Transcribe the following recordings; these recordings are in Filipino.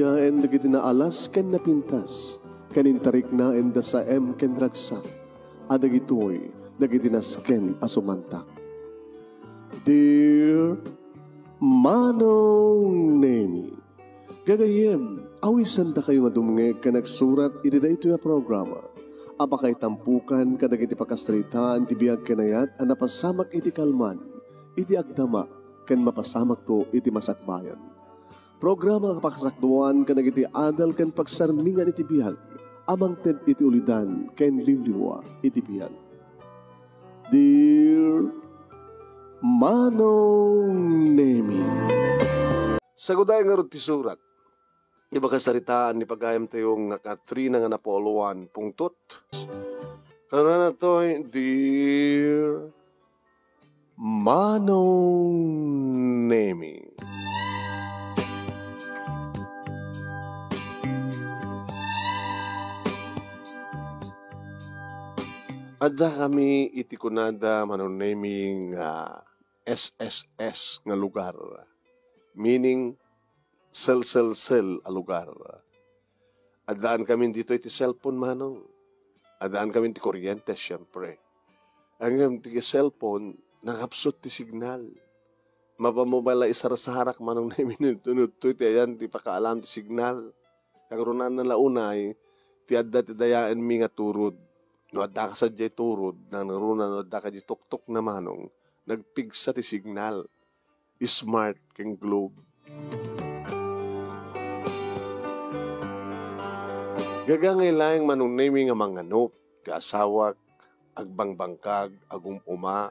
en dagiti na alas ken napintas, kanintarik na en da sa ken ragsak, adagitoy dagiti nasken asumantak. Dear Manong Nemi, gagayem, awisan da kayo nga dumngeg ka nagsurat iti da ito yung programa. Apakay tampukan kadagiti pakastrita ti biyag kanayat ang napasamak iti kalman, iti agdama, ken mapasamak to iti masakbayan. Programa kapakasakduan kadagiti adal ken pagsarmingan iti biyag, amang ted iti ulidan ken liwliwa iti biyag. Dear Manong Nemi, saguday nga ron ti surat. Iba kasaritaan ni pagayam tayong naka-3 na nga napoluan pungtot. Kana na to, Dear Manong Nemi. Adda kami iti kunada Manong Nemi nga SSS nga lugar. Meaning, sel a lugar. Adaan kami dito iti cellphone, Manong. Adaan kami iti kuryente, syempre. Ang iti cellphone, nakapsot ti signal. Mapamobala isarasarak, Manong na iminutunod to, iti ayan, ti pakaalam ti signal. Kagrunan na launay, ti adda ti dayaan mi nga turod. No adda ka sa jay turod, nang narunan, no adda ka di tuktok na, Manong, nagpigsa ti signal. Smart keng globe. Gagangay lang Manong Nemi nga manganop, ti asawak, agbangbangkag, agumuma,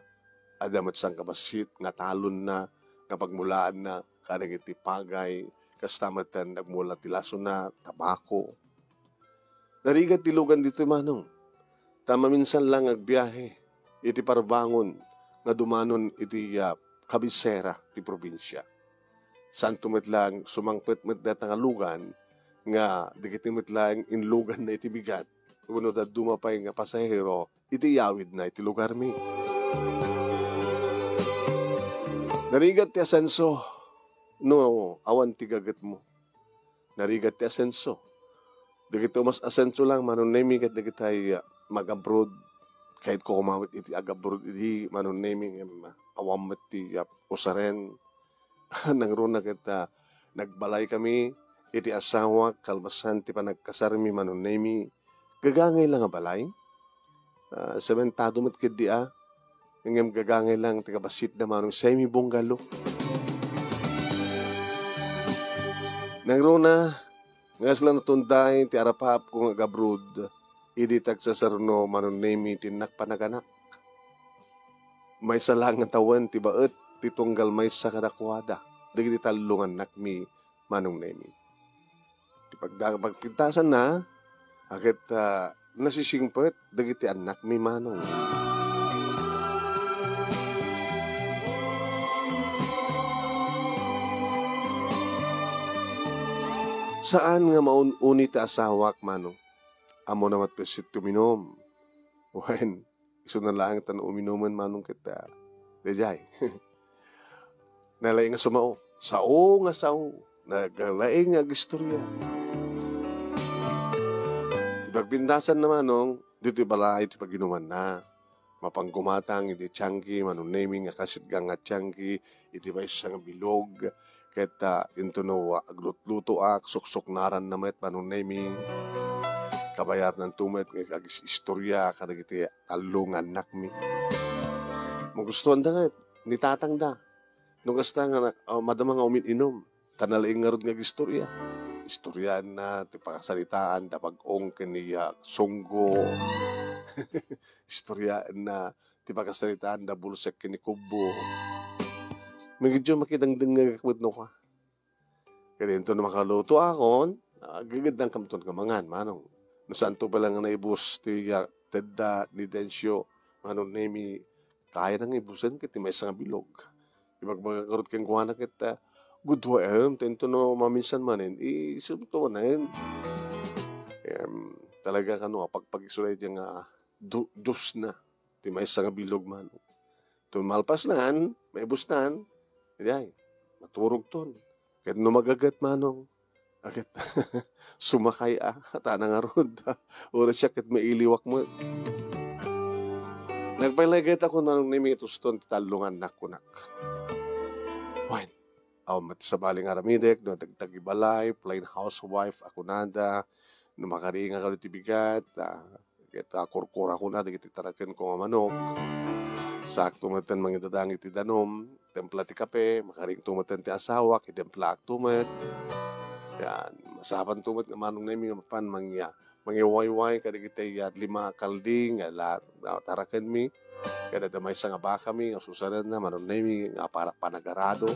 adamat sang kabasit, nga talon na, nga pagmulaan na, kanang iti pagay, kastamatan, nagmula ti laso na, tabako. Narigat tilugan dito, Manong. Tama minsan lang agbiyahe, iti parbangon, nga dumanon iti kabisera, ti probinsya. Saan tumitlang sumangpit-mit na tangalugan, nga dikitimit lang inlugan na iti bigat, kuno da dumapay nga pasahero, iti yawid na iti lugar mi. Narigat ti asenso, no awan ti gagat mo. Narigat ti asenso. Dikito mas asenso lang, Manong Nemi, kat dikitay mag-abroad, kahit ko kumawit iti ag-abroad, iti Manong Nemi, awam ti usaren, nangruna kita, nagbalay kami, iti asawa, kalbasan, ti panagkasarmi Manong Nemi, gagangay lang nga balay. Sementado mo't kidi ngam gagangay lang, ti kabasit na Manong semi-bunggalo. Nangruna, nga sila natunday, ti arapap kong agabrood, iti tagsasarno Manong Nemi, tinak panaganak. May salang nga tawan, ti baet, ti tunggal may sa kadakwada, dagiti talungan nakmi Manong Nemi. Pagpintasan na, akit nasisingpet, dagiti anak mi Manong. Saan nga maununit asawak, Manong? Amo namat pesit tuminom. Wen, iso na lang tan uminuman, Manong, kita. Dejay. Nalay nga sumao. Sao nga sao. Nagalaing nga istorya. Pagpindasan naman, Manong, dito balay iti paginuman na. Mapanggumatang iti tiyangki, Manong Nemi nga kasidgang nga tiyangki, iti may isang bilog, keta intuno aglutluto suksok naran na met, Manong Nemi. Kabayar ng tumet, agis istorya, kadag iti alungan nakmi. Magustuhan da nga, nitatang da. Nung kasta nga, madama nga umin-inom, tanalaing nga rod nga istorya. Istoryan na, ti pakasalitaan, tapag-ong kaniya, sunggo. Istoryan na, ti pakasalitaan, da bulsek kinikubo. Medyo makitang dingagakbud no ka. Kaya ito na makaluto akon, gagad ng kamton kamangan, Manong. No saan to palang naibus, ti tedda ni Densyo, Manong Nemi, kaya nang ibusan kiti may isang bilog. Ibagbagarot kang kuha na kita, good way, tento no maminsan manin, isumto na yun. Talaga kano, pagpag-isulay diya nga, dus na, ti may isang bilog, Manong. Tumalpas naan, may busnan, ay, maturog ton. Kahit no magagat, Manong, Akit sumakay tana nga rod. Oras siya ket mailiwak mo. Nagpalagay ako nanong nimitos ton talungan nakunak. Wine. Aw mat sa baling aramidek, no dagdag ibalay, plain housewife ako nada, no makaringa ka ti bigat, kita kurkura ko na, dagiti taraken ko nga manok. Sakto matan mga dadangit ti danom, templa ti kape, makaring tumatan ti asawa, kitempla ak tumat. Yan, masapan tumat nga manong nami nga mapan mangyawayway kadigiti lima kalding, taraken mi. Kada damay sa nga baka mi, nga susaran na, manong nami nga para panagarado.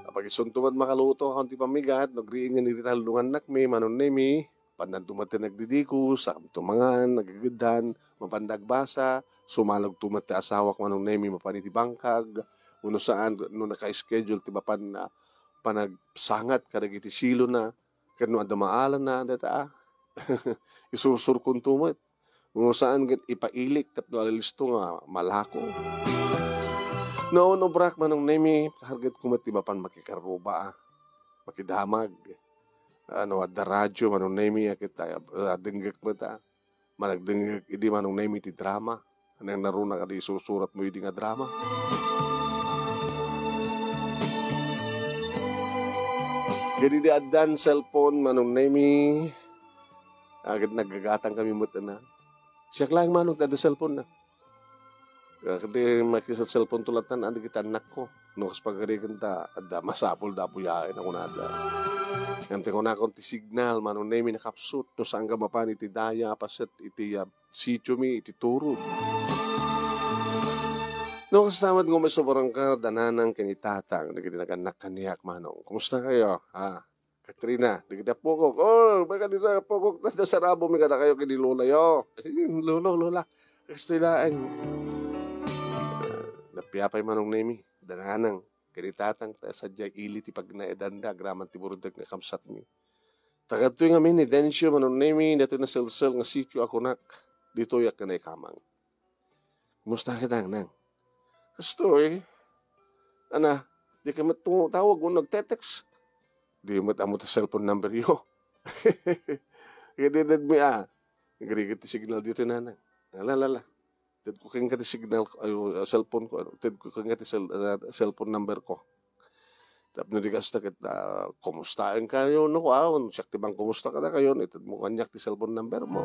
Kapag isuntuman makaluto akong ti pamigat, nagriin nga niritalungan nakmi, manon nemi, pandantumat ti nagdidikus, sakam tumangan, nagaguddan, mapandagbasa, sumalag tumat ti asawak manong nemi, mapaniti bangkag, uno saan, no naka-schedule ti mapan na panagsangat, kadagiti silo na, kano adamaalan na, data isusurkon tumat, uno saan ipailik, tapno alilisto nga malako. No brak manong nemi, hargat kumatibapan makikaruba, makidamag. Adda radyo manong nemi, kita denggak mo ta. Managdenggak, idi manong nemi ti drama. Anang naruna ka di susurat mo idi nga drama. Jadi di addan cellphone manong nemi, agad nagagatang kami mo na. Siyak lang manong tada cellphone na. Kasi makisat cellphone tulatan, adi kita anak ko. Nukas pagkarikan ta, ada masapol da puyain ako na ada. Ngante ko na akong ti signal, manong nemi nakapsut, no saan ka mapan iti daya, paset iti sityo mi, iti turod. No kasamad ngo may sobrang ka, dananang kinitatang, nagiti nag-anak kaniyak manong. Kumusta kayo? Katrina, nagiti pokok. Oh, baka nila pokok, nasarabo mi kada kayo kinilola yo. Lola, kastilaan. Napiyapay manong nemi, dananang, kinitatang, sadya ili ti pag naedanda, graman ti burudag nga kamsat mi. Tagad to yung amin, Densyo manong nemi, dato na sel-sel nga sityo ako nak, dito yak na ikamang. Kumusta kita nang? Gusto di ka matawag mo nagtetext. Di mo tamo ta cellphone number yo. Kaya dinad mi nagrigat ti signal dito nanang. Lalala. Tid ko kang kati signal cellphone ko, tid ko kang kati cellphone number ko. Tapos nadigas na kita, kumustaan kayo, no, siyak tibang kumusta ka na kayo, itid mo kanyak ti cellphone number mo.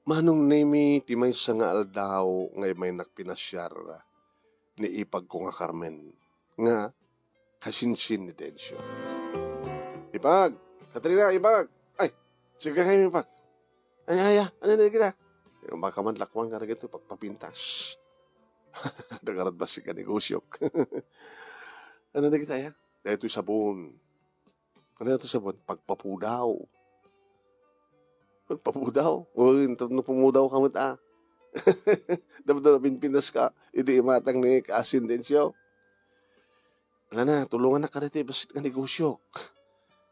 Manong nemi, ti may nga aldaw, ngay may nakpinasyar, ni ipag ko nga Carmen, nga, kasinsin ni Densyo. Ipag! Katrina, ipag! Ay! Sige kayo, ipag! Ay, ano na kita? Baka man lakwang ka na ganito, pagpapintas. Nagarad ba si ka negosyok? Ano na kita, ya? Ito'y sabon. Ano na ito sabon? Pagpapudaw. Pagpapudaw? O, pumudaw ka mo Dapat na pinpinas ka, hindi imatang ni kasin Densyo. Wala na, tulungan na ka rito, basit ka negosyo.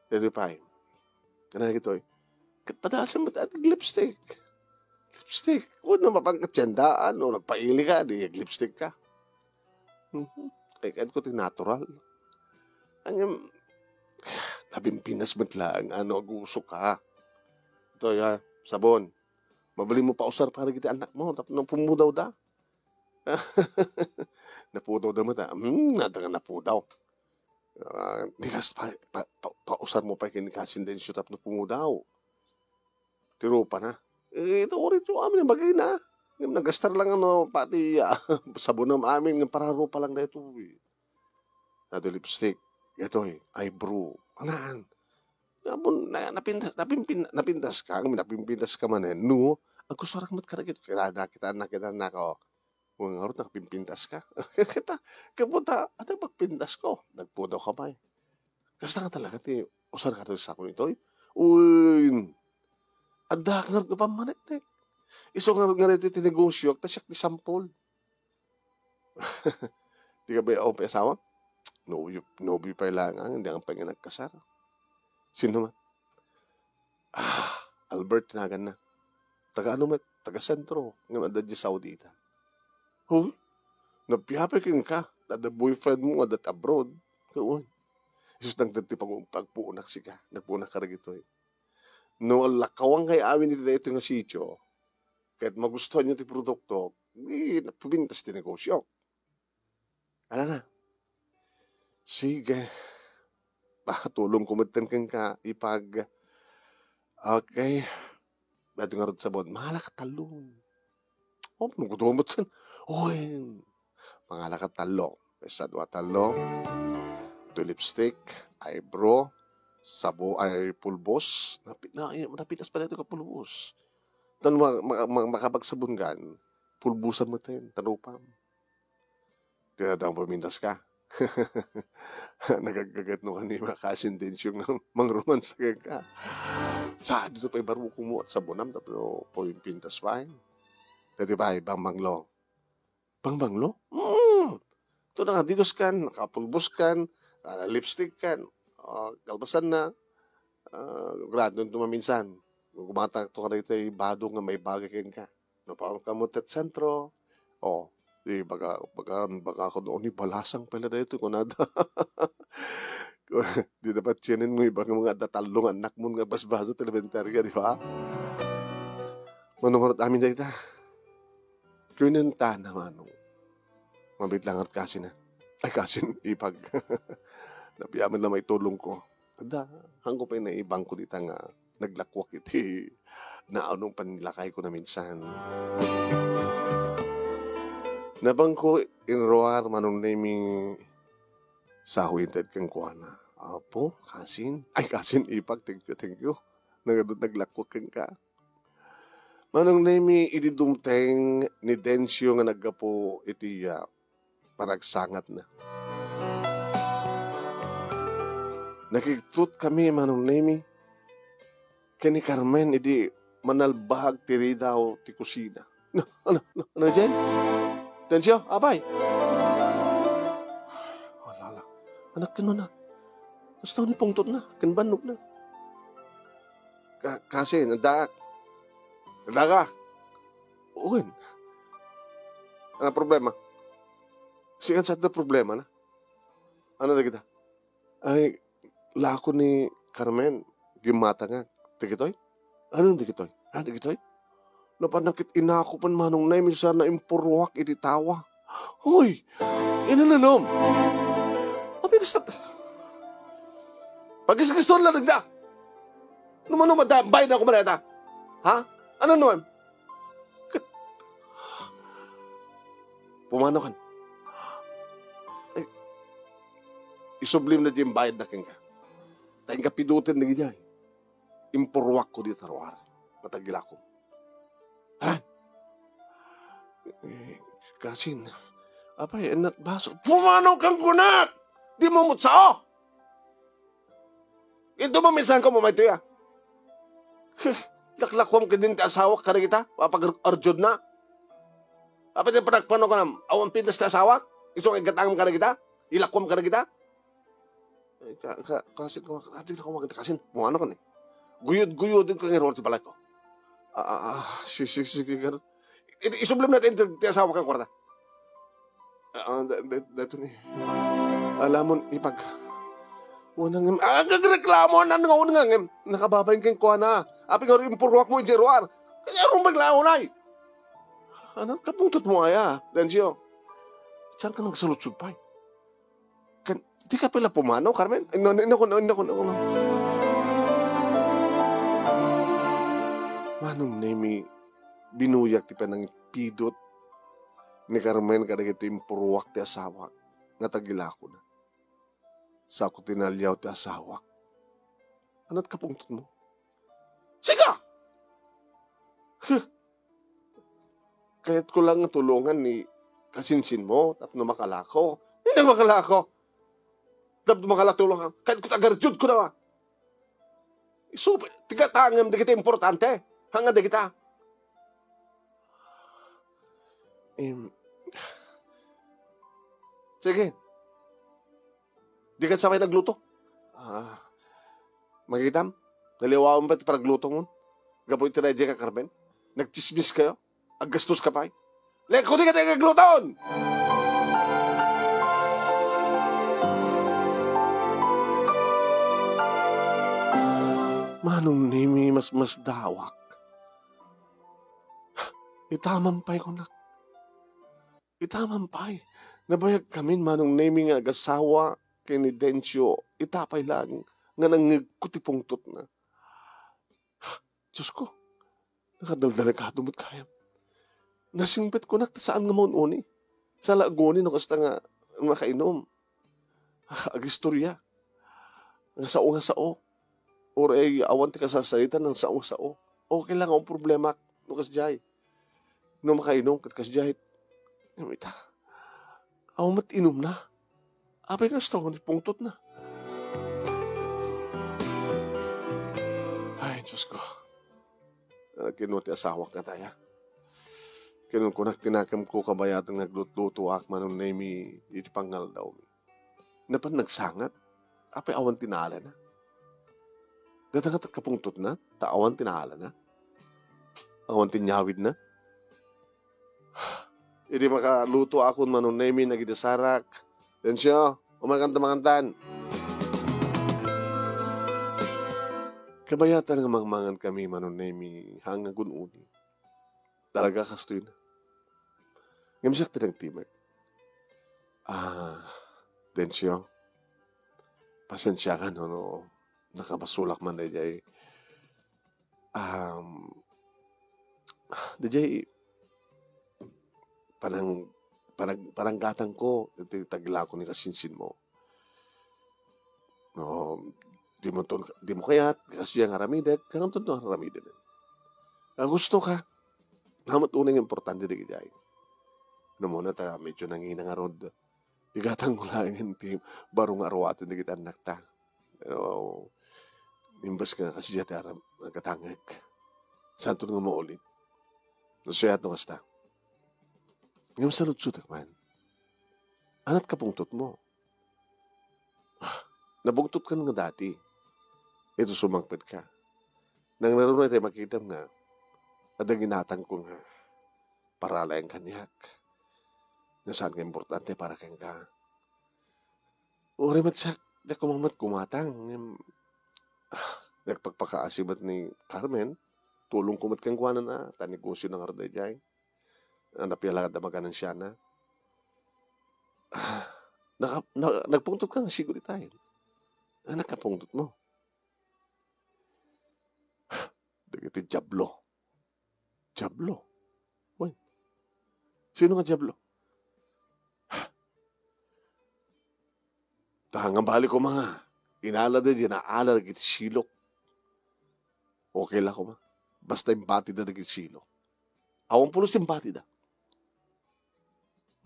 Dito pa ano na ito Katadasan mo tayo lipstick. Lipstick. Kung na mapangkatsandaan o nagpaili ka, di lipstick ka. Kaya kahit ko natural. Ano nabimpinas mo lang, aguso ka. Ito sabon. Mabali mo pa usar para kita anak mo, tapos nang pumudaw da. Napudaw da mo ta. Nada nga napudaw. Nikas pausar mo pa kinikasin din siya tapos pumudaw. Tiro pa na. Ito ulit yung amin bagay na. Nagastar lang pati sabon ng amin ng pararo pa lang na ito. Ito lipstick. Ito eyebrow. Anan. Napindas ka. Napindas ka man no. Ang gusto rin mat ka na gito. Kita anak ko. Kung nga rin nakapimpintas ka. Kapunta, ano pagpintas ko? Nagpudaw ka pa Kasta nga talaga, usar ka rin sa ako nito. Uy, adak nga rin pa manik. Iso nga rin ito tinegosyo, tasyak ni sampol. Di ka ba pa asawa? Nobyo pa ilangan, hindi ang pangin nagkasar. Sino man? Albert, tinagan na. Taga ano mat? taga-sentro, ng adad di Saudita. Huy, napiyapikin ka, ada boyfriend mo adat abroad. Kaon. Isus nang dati pagpuunak sika, nagpuunak ka rin ito. No, lakawang kay awin nito ito nga sityo, kahit magustuhan nyo iti produkto, napubintas ti negosyo. Ano na? Sige. Tulong kumatan kang ka, ipag, okay, dati nga rin sabon, mahala ka talong. Nung kutumot yan. Mahala ka talong. Isa dua talong, do lipstick, eyebrow, ay pulbos. Napitas pa dito ka pulbos. Tan makapagsabungan, pulbusan mo tayo, tanupam. Tinadang pamintas ka. Nagagagat no kanima kasintensyong ng mangromans ka. Sa dito pa'y baruko mo at sabunam, tapos po yung pintas pa. Dati ba, bangbanglo. Bangbanglo? Ito na nga, didos kan, nakapulbos kan, lipstick kan, kalbasan na, grad, nung tumaminsan. Gumatang to ka rito ay bado nga may bagay ka. Napawang kamot at sentro, di baka ako doon ni balasang pala dito kung nada. Di dapat sinin mo ibang mga datalong anak mo nga basbasa elementarya, di ba? Manungarot amin dito. Kunanta naman. Mabit lang at kasin na. Ay kasin, ipag. Napiyaman na may tulong ko. Hanggo pa yung naibang ko dito nga naglakwak iti na anong panilakay ko na minsan. Nabang ko inroar manong naming sahuinted kang kuana. Apo, kasin. Ay, kasin, ipag. Thank you. Naglakwak kang ka. Manong nami ididumteng ni Densyo nga naggapo iti paragsangat na. Nakikitut kami manong nami. Kani Carmen, idi manalbahag tiri daw ti kusina. Ano dyan? Tensyo, abay. Wala. Anak ka na. Basta ni pungtot na, kanbanog na. Kasi, nadaak. Nadaka. Uwin. Ano problema? Sigan sa problema na. Ano na kita? Ay, lako ni Carmen, gimata nga. Tikitoy? Ano tikitoy? Tikitoy? Napanakit inako pan manong na misa na impurwak iti tawa. Hoy! Inananom! Abigas na. Pagkisakiston lang nagda. Numano bayad na ako maleta. Ha? Ano naman? Pumano kan? Ay, isublim na di yung bayad na king ka. Tayong kapidutin na gijay. Impurwak ko di tarwar. Matagila ko. Ha? Kasin, apay, anak baso. Pumanaw kang kunat! Di mo mutsao! Ito mamisan ko mo may tuya. Laklakwam ka din ti asawa ka rin kita? Papag-arjod na? Apay, di panagpano ka na, awan pintas ti asawa? Isong igatangam ka rin kita? Ilakwam ka rin kita? Kasin ko, ating na kumakita kasin. Pumanaw ka ni. Guyod ko ng error ti balay ko. Sige. Isublim natin ti asawa kang kwarta. Dato ni. Alam mo, ipag. Unang gagreklamo na nga nakababayin kang kuha na. Api nga rin purwak mo yung jeruar. Kaya rin maglaunay. Ano, kapungtot mo kaya, Densyo. Saan ka nagsalutsud pa? Di ka pala pumanaw, Carmen? Nako. Manong nemi binuyak ti panang pidot ni Carmen kada ito yung purwak ti asawa nga tagilako na. Sa ako tinalyaw ti asawa. Anat kapungtot mo? Siga! Kaya't ko lang tulungan ni kasinsin mo tapos na makalako. Hindi makalako. Tapos makalaktulungan. Kahit ko tagarjud ko na ba? So, tigatangam di kita importante. Hangad di kita. Sige. Di ka sabay nagluto. Magitam. Naliwawan pa ti paragluto mo. Gapoy ti radya ka, Carmen. Nagchismis kayo? Aggastos ka pa eh? Lek, kung di ka tayo kagluton! Manong nemi mas dawak. Itamampay ko na. Itamampay. Nabayag kami manong nemi nga agasawa kay ni Dencio. Itapay lang nga nangigkutipungtot na. Diyos ko, nakadaldala ka dumot kaya. Nasimpit ko na saan nga maun uni. Sa lagoni no kasta nga makainom. Agistorya. Nga sao. Or ay awan ti kasasalitan ng sao. Okay lang ang problema. No kasjay. No makainom kat kasjay. Namita. Awan inom na. Apay nga sa ni pungtot na. Ay, Diyos ko. Kinuti asawak na tayo. Kinun ko tinakam ko kabayatang nagluto ak manong nemi itipangal daw. Napan nagsangat. Apay awan tinala na. Gatangat at kapungtot na. Taawan tinala na. Awan tinyawid na. Hindi makaluto ako manong nemi nagidasarak. Densyo, umakanta-makantan. Kabayatan nga mangmangan kami manong nemi hanggang gununi. Talaga kastoy na. Ngamisak tinang timer. Densyo, pasensya ka no. Nakabasulak man dayjay. Dayjay, parang gatang ko, tagla ko ni kasinsin mo. No, di mo kayat, kasi yung aramidet, kang tunto ang aramidet. Gusto ka, namat unang importante di kajay. No muna ta, medyo nanginang arod. Igatang mo lang yung team, barong arwatin di kita anak ta. Imbas ka kasi dyan taram, katangag. Santo nga maulit. Nasuyat nung kasta. Ngayon sa lutsutak man, anat kapungtot mo. Nabungtot ka nga dati. Ito sumangpit ka. Nang naroon tayo makita nga, adang inatang ko nga, paralayang kanyak. Nasaan ka importante para kang ka. Uri matsak, na kumamat kumatang. Nagpagpakaasibat ni Carmen, tulong kumat kang kuwanan na, tanigusyo ng arday dyan. Napiyalagad na maganan siya na. Nagpungtot ka nga siguro tayo. Nakapungtot mo. Dagiti Diablo. Diablo? Uy. Sino nga Diablo? Tangang bali ko mga. Inala din yan, naala naging silok. Okay lang ko ma. Basta yung bati na naging silok. Awang pulos yung bati na.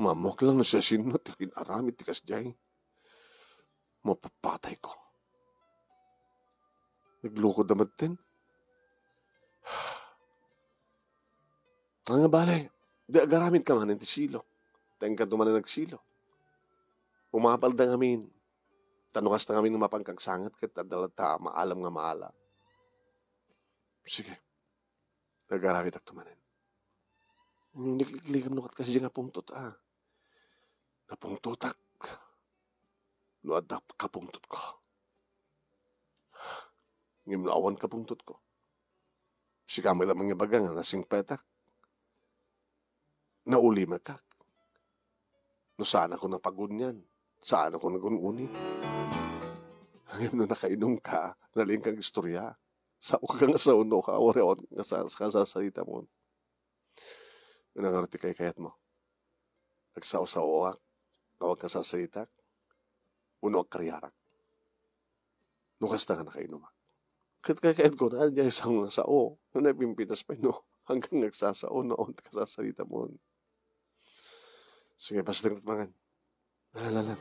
Mamok lang na siya sinot, yakin aramit, tikas dyan. Mapapatay ko. Naglukod naman din. Tangang bali, di agaramit ka man, hindi silo. Tayong ka duman na nagsilo. Umapal na ngamin. Tanukas na kami ng mapangkagsangat kat adalata maalam nga maala. Sige. Nag-aramit ak tumanin. Niklikam nukat kasi nga pungtot Napungtutak. Nuadap kapungtot ko. Ngimlawan kapungtot ko. Si kamay lamang nga baga nga nasing petak. Nauli makak. No saan ako napagunyan. Saan ako nagununi? Ngayon na nakainom ka, naling kang istorya. Sa ka nga sa uno ka, oreon nga sa kasasalita mo. Nangarati kay kayat mo. Nagsaw-saw tawag ka sa salita. Uno ang karyarak. Nukas na nga nakainom. Kayat ko na, dyan isang sao. Na napimpitas pa no. Hanggang nagsasao noon ka sa salita mo. Sige, basta nagtatmangan. Lalalan.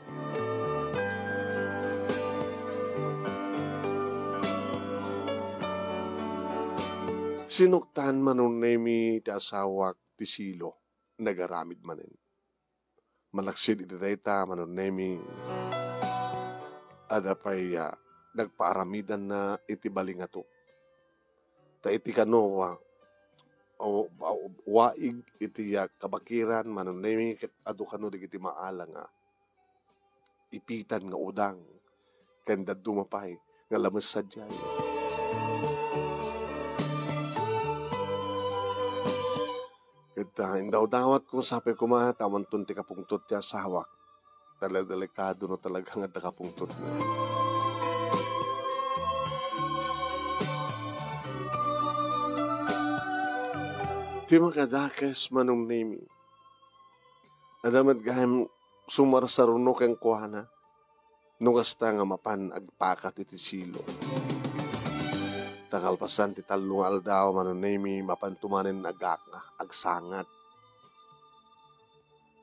Sinuktan manong nemi ti asawak ti silo, nagaramid manin. Malaksid iti dayta manong nemi, adapay nagpaaramidan na iti balingato. Ta iti kano, waig iti kabakiran manunemi ket adu kano digiti maala nga ipitan nga udang ken daddu mapay nga lames sadyay. Ket indaw dawat ko sabi ko taman tunti kapungtot ti asawak. Delikado no talaga nga nakapungtot mo. Ti makadakes manong nemi. Adamat gaham sumarsaruno kang kuhana. Nungasta nga mapan agpakat iti silo. Takalpasan ti talungal daw manong nemi mapan tumanin agsangat.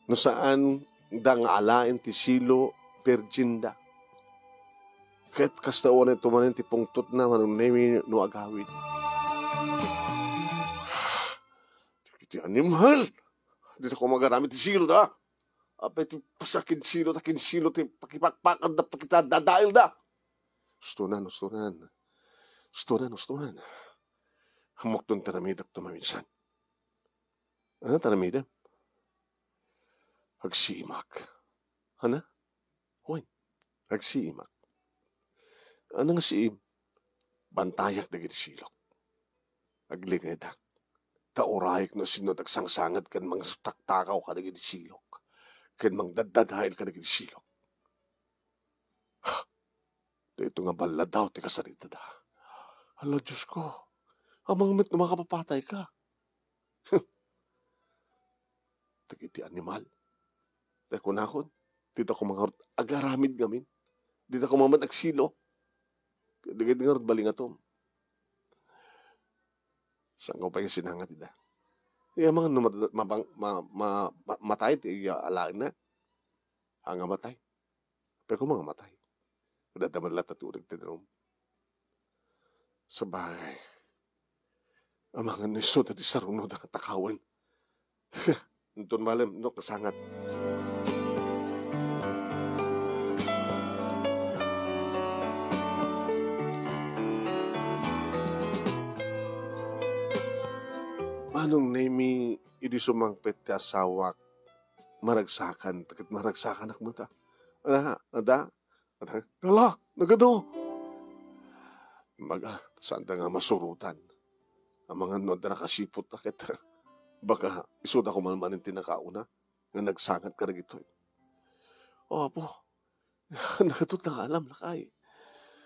No saan dang alain ti silo perjinda. Ket kastaon ito manin ti pungtot na manong nemi no agawid. Ti animal! Dito ko magaramit ti silo da. Apay ti pasakin silo ti pakipakpakad da pakita dadail da. Ustunan. Hamok doon tanamidak tumaminsan. Ano tanamidak? Agsiimak. Hana? Huwag. Agsiimak. Anong siim? Bantayak na ginisilok. Aglingay dak. Taurayik na sinod agsangsangat kan mang taktakaw ka na ginisilok. Kan mang daddadahil ka na ginisilok. Ito nga bala daw, ti kasarita da. Hala, Diyos ko. Amang mit na makapapatay ka. Iti animal. Dako nakon. Dito ko mga agaramid gamin. Dito ko mamad agsilo. Dito nga baling atom. Saan ko pa yung sinangat ida? Iya mga matay, iya alain na. Hanga matay. Pero kung mga matay. Kadadaman lahat at urig tinanong. Sa bagay. Ang mga nisod at isarunod ang takawan. Nton malam, no, kasangat. Manong nemi idi sumangpet ti asawak maragsakan takit maragsakan akmata. Ada. Hala, nagado. Baga, saan nga masurutan. Ang mga nod na nakasipot takit. Baka isod ako malmanin tinakauna nga nagsangat ka rin ito. Opo, nakatot na alam lakay.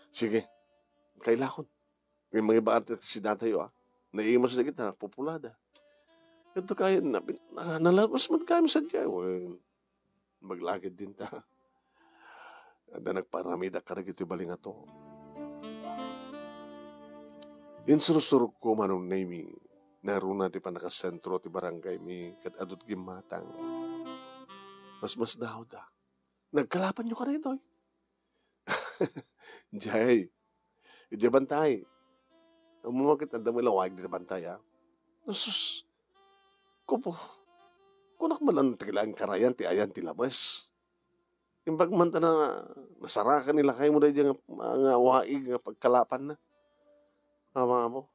Sige, kailakon. May mga iba ate si datayo naiimas na kita, populada. Ito kayo, nalabas man kami sa dyan. Maglagid din ta. Ada nagparamida ka rin ito baling ato. Insurusuro ko manong nami, naruna ti panakasentro ti barangay mi, kat adot gimatang. Mas daw da. Nagkalapan nyo ka rin ito. Jay, hindi bantay. Ang mumakit ang damilawag di bantay Nasus, kupo, kunak malang tagilaan karayan ti ayan ti labas. Imbag man ta na nasarakan nila kayo mo na dyan mga waig nga pagkalapan na. Mga mo,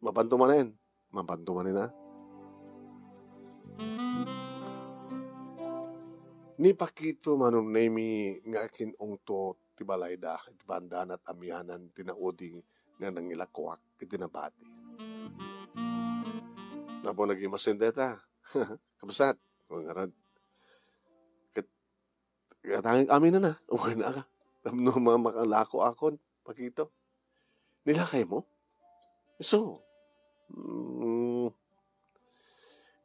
mabanto manin na. Ni pakito manong nami nga kinungto ti balayda, ti bandan at amianan tinauding nga nangilakwak itinabati. Napo naging masendeta. Kabasat. Mga rad. Katangin amin na. Okay na ka. Tamno mga makalako akon. Pakito. Nilakay mo? So.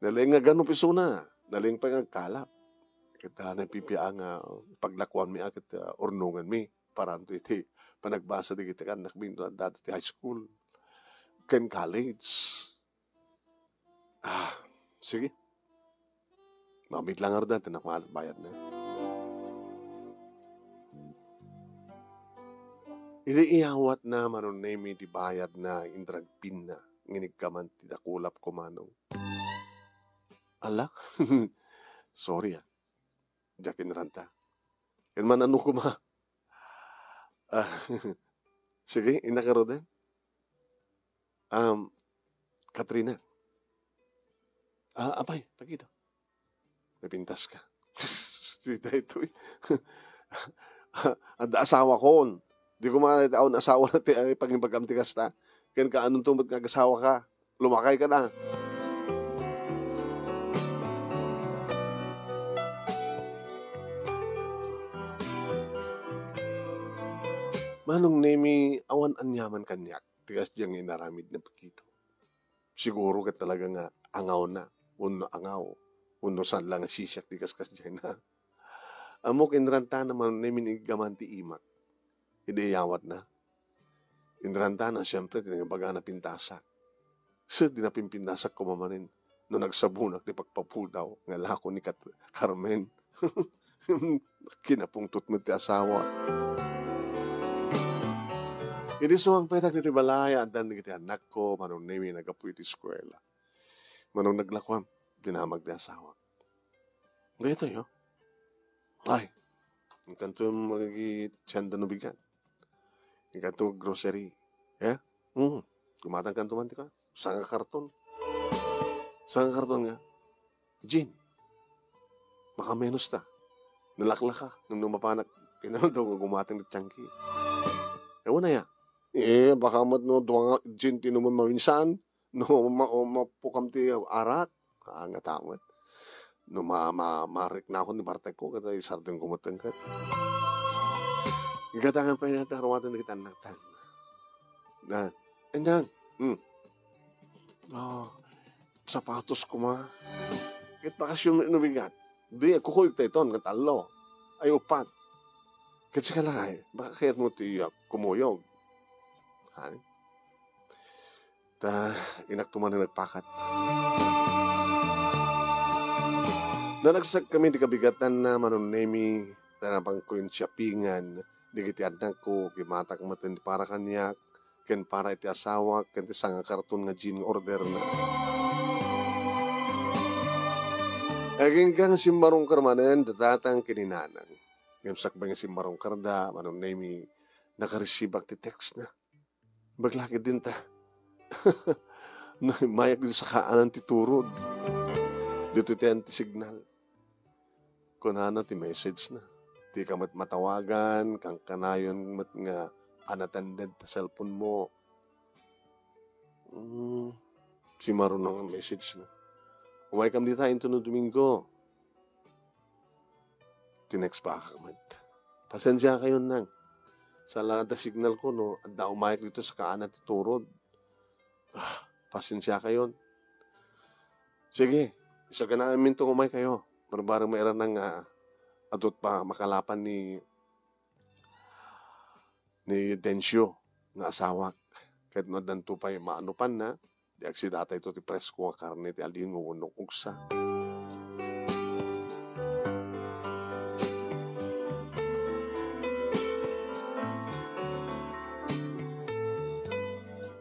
Naling nga ganong piso na. Naling pa nga kalap. Kita na pipiya nga paglakuan mi akit ornungan mi. Paranto iti panagbasa di kita kan nakbinto dati ti high school. Ken college. Sige. Mamit lang arda, tinakmalat bayad na. Iniiyawat na manon nemi di bayad na indragpin na. Nginig ka man tidakulap ko manong. Ala? Sorry Jakin ranta. Yan man ano ko ma. Sige, inakaro din. Katrina. Apay, pagkita. Napintas ka. Dito ito eh. Ang asawa ko. Di ko makakita asawa na paging pagkamtikas na. Kaya ka anong tumot kag-asawa ka. Lumakay ka na. Manong nemi awan anyaman kanyak. Tigas diyang inaramid na pagkito. Siguro ka talaga nga angaw na. Uno angaw. Uno saan lang sisyak di kaskas dyan na. Amok inranta naman namin igamanti imak. Ideyawat na. Inranta na siyempre tinagabaga na pintasak. So dinapimpintasak ko mamanin. No nagsabunak di pagpapul daw. Nga lako ni Carmen. Kinapungtot mo ti asawa. Idi suwang petak ni Balaya. Dan ni anak ko. Manong nemi nagapuy ti eskwela. Manong naglakwam. Dinamag ti asawa. Dito yo. Ay, ang kanto magigitsanda no bigan. Ang kanto grocery. Yeah? Kumatang kanto man ka. Sanga karton. Sanga karton nga. Gin. Baka menos ta. Nalakla ka. Nung numapanak. Kinano daw nga gumatang ni Changki. Ewan na ya. Baka mat no duwang gin tinuman maminsan. No mapukam ti arak. Nga tamat. No marik na ako ni Bartek ko kata isardeng kumatang kat. Gatangan pa yun natin harawatan na kita naktan. Na, andyan. Sapatos ko ma. Kit bakasyon nubigat. Di, kukulik tayo ito, natalo. Ay upat. Kit sa kalakay, baka kaya't mo ti kumuyog. Hani? Inaktuman na nagpakat. Nanagsak kami di kabigatan na manunemi na pang shoppingan di kiti anak ko kimatak matin para kanyak ken para iti asawa ken ti sanga karton nga gin order na. Aging kang simbarong karmanen datatang kininanang. Ngamsak ba nga simbarong karda manunemi nakaresibak ti text na. Baglaki din ta. Mayak din sa kaanan ti turod. Dito ti anti-signal. Kunana ti message na. Di ka matawagan, kang kanayon mat nga unattended ta cellphone mo. Si marunong ang message na. Huwag kam di tayo no Domingo. Tinext pa kamat. Pasensya kayo nang. Sa lahat na signal ko, no, anda umayag dito sa kaanan ti turod. Pasensya kayo. Sige, isa ka na amin itong umay kayo. Barang mayroon ng adot pa makalapan ni Densyo nga asawak. Kahit madanto pa yung maanupan na, di aksidata ito ti presko nga karne ti alin mo unong ugsa.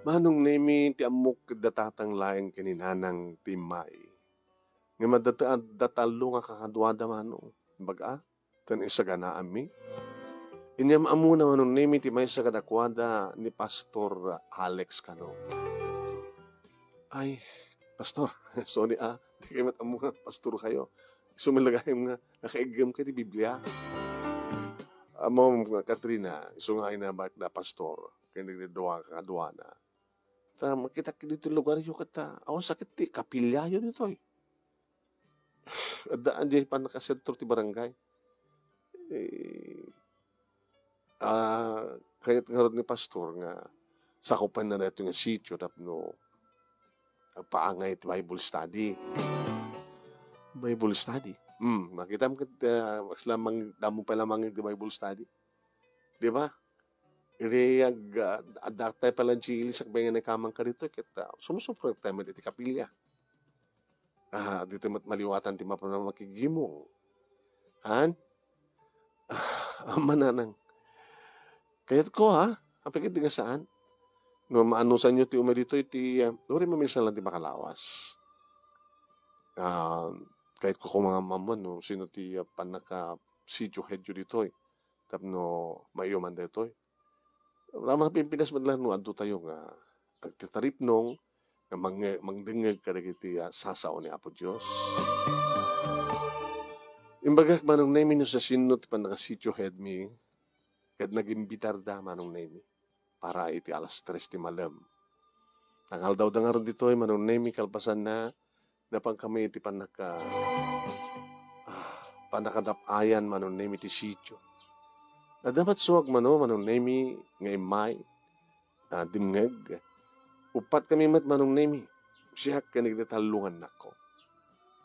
Manong nemi ti amok datatang laeng kininanang timay. Nga madatalo nga kakadwada manong. Baga, tan isa ka na ami. Inyam amuna manong nemi ti may sa kadakwada ni Pastor Alex kano. Ay, Pastor, sorry di kayo matamuna, Pastor kayo. Sumilagay nga, nakaigam ka ti Biblia. Amo Katrina, isungay na bak na Pastor, kaya nagdawa ka kadwa na. Makita dito lugar yung kata, awan sakit ti, kapilya yun ito eh. Daan di pa nakasentro ti barangay. Kaya ngayon ni Pastor nga sakupan na ito nga sityo tapno paangay ti Bible study. Bible study. Makita mo mas lamang damo pa lamang ti Bible study. Di ba? Adakta pa lang chili sa kabayan na kamang ka rito kita sumusupro tayo mo ti kapilya. Dito maliwatan ti mapanang makigimong. Han? Mananang. Kaya't ko apikit di nga saan? No, maanusan nyo ti umay dito iti, uri maminsan lang ti makalawas. Kahit ko mga mamon, no, sino ti panaka sityo hedyo dito eh. Tapno mayuman dito eh. Ramang Pilipinas man lang, no, ando tayo nga, nagtitarip nung, nga mangdengeg kadagiti sasao ni Apo Dios. Imbagak manong nemi no sa sinno ti panakasityo head mi, kad nagimbitar da manong nemi, para iti alas 3 ti malam. Tangal daw da nga ron dito, manong nemi kalpasan na, napang kami iti panakadapayan manong nemi ti sityo. Na dapat suwag manong nemi nga imay, dimngeg, upat kami mat manong nemi, siya kanigdatalungan nako.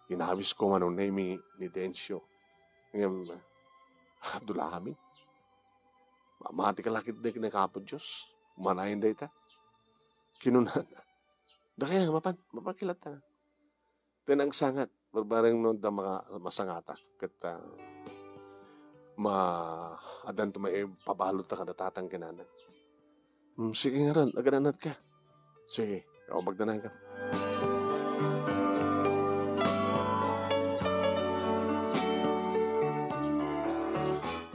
Inawis ko manong nemi ni Dencio. Ngayon, dulahamin. Mamati ka lakit na kinakapo Diyos. Umanayin da ita. Kinunan. Da kaya mapakilat na. Tinang sangat. Barbareng no da masangata. Kat adan to may pabalot ta kadatatang kinanan. Sige nga ron, agananat ka. Sige, ako magdanay ka.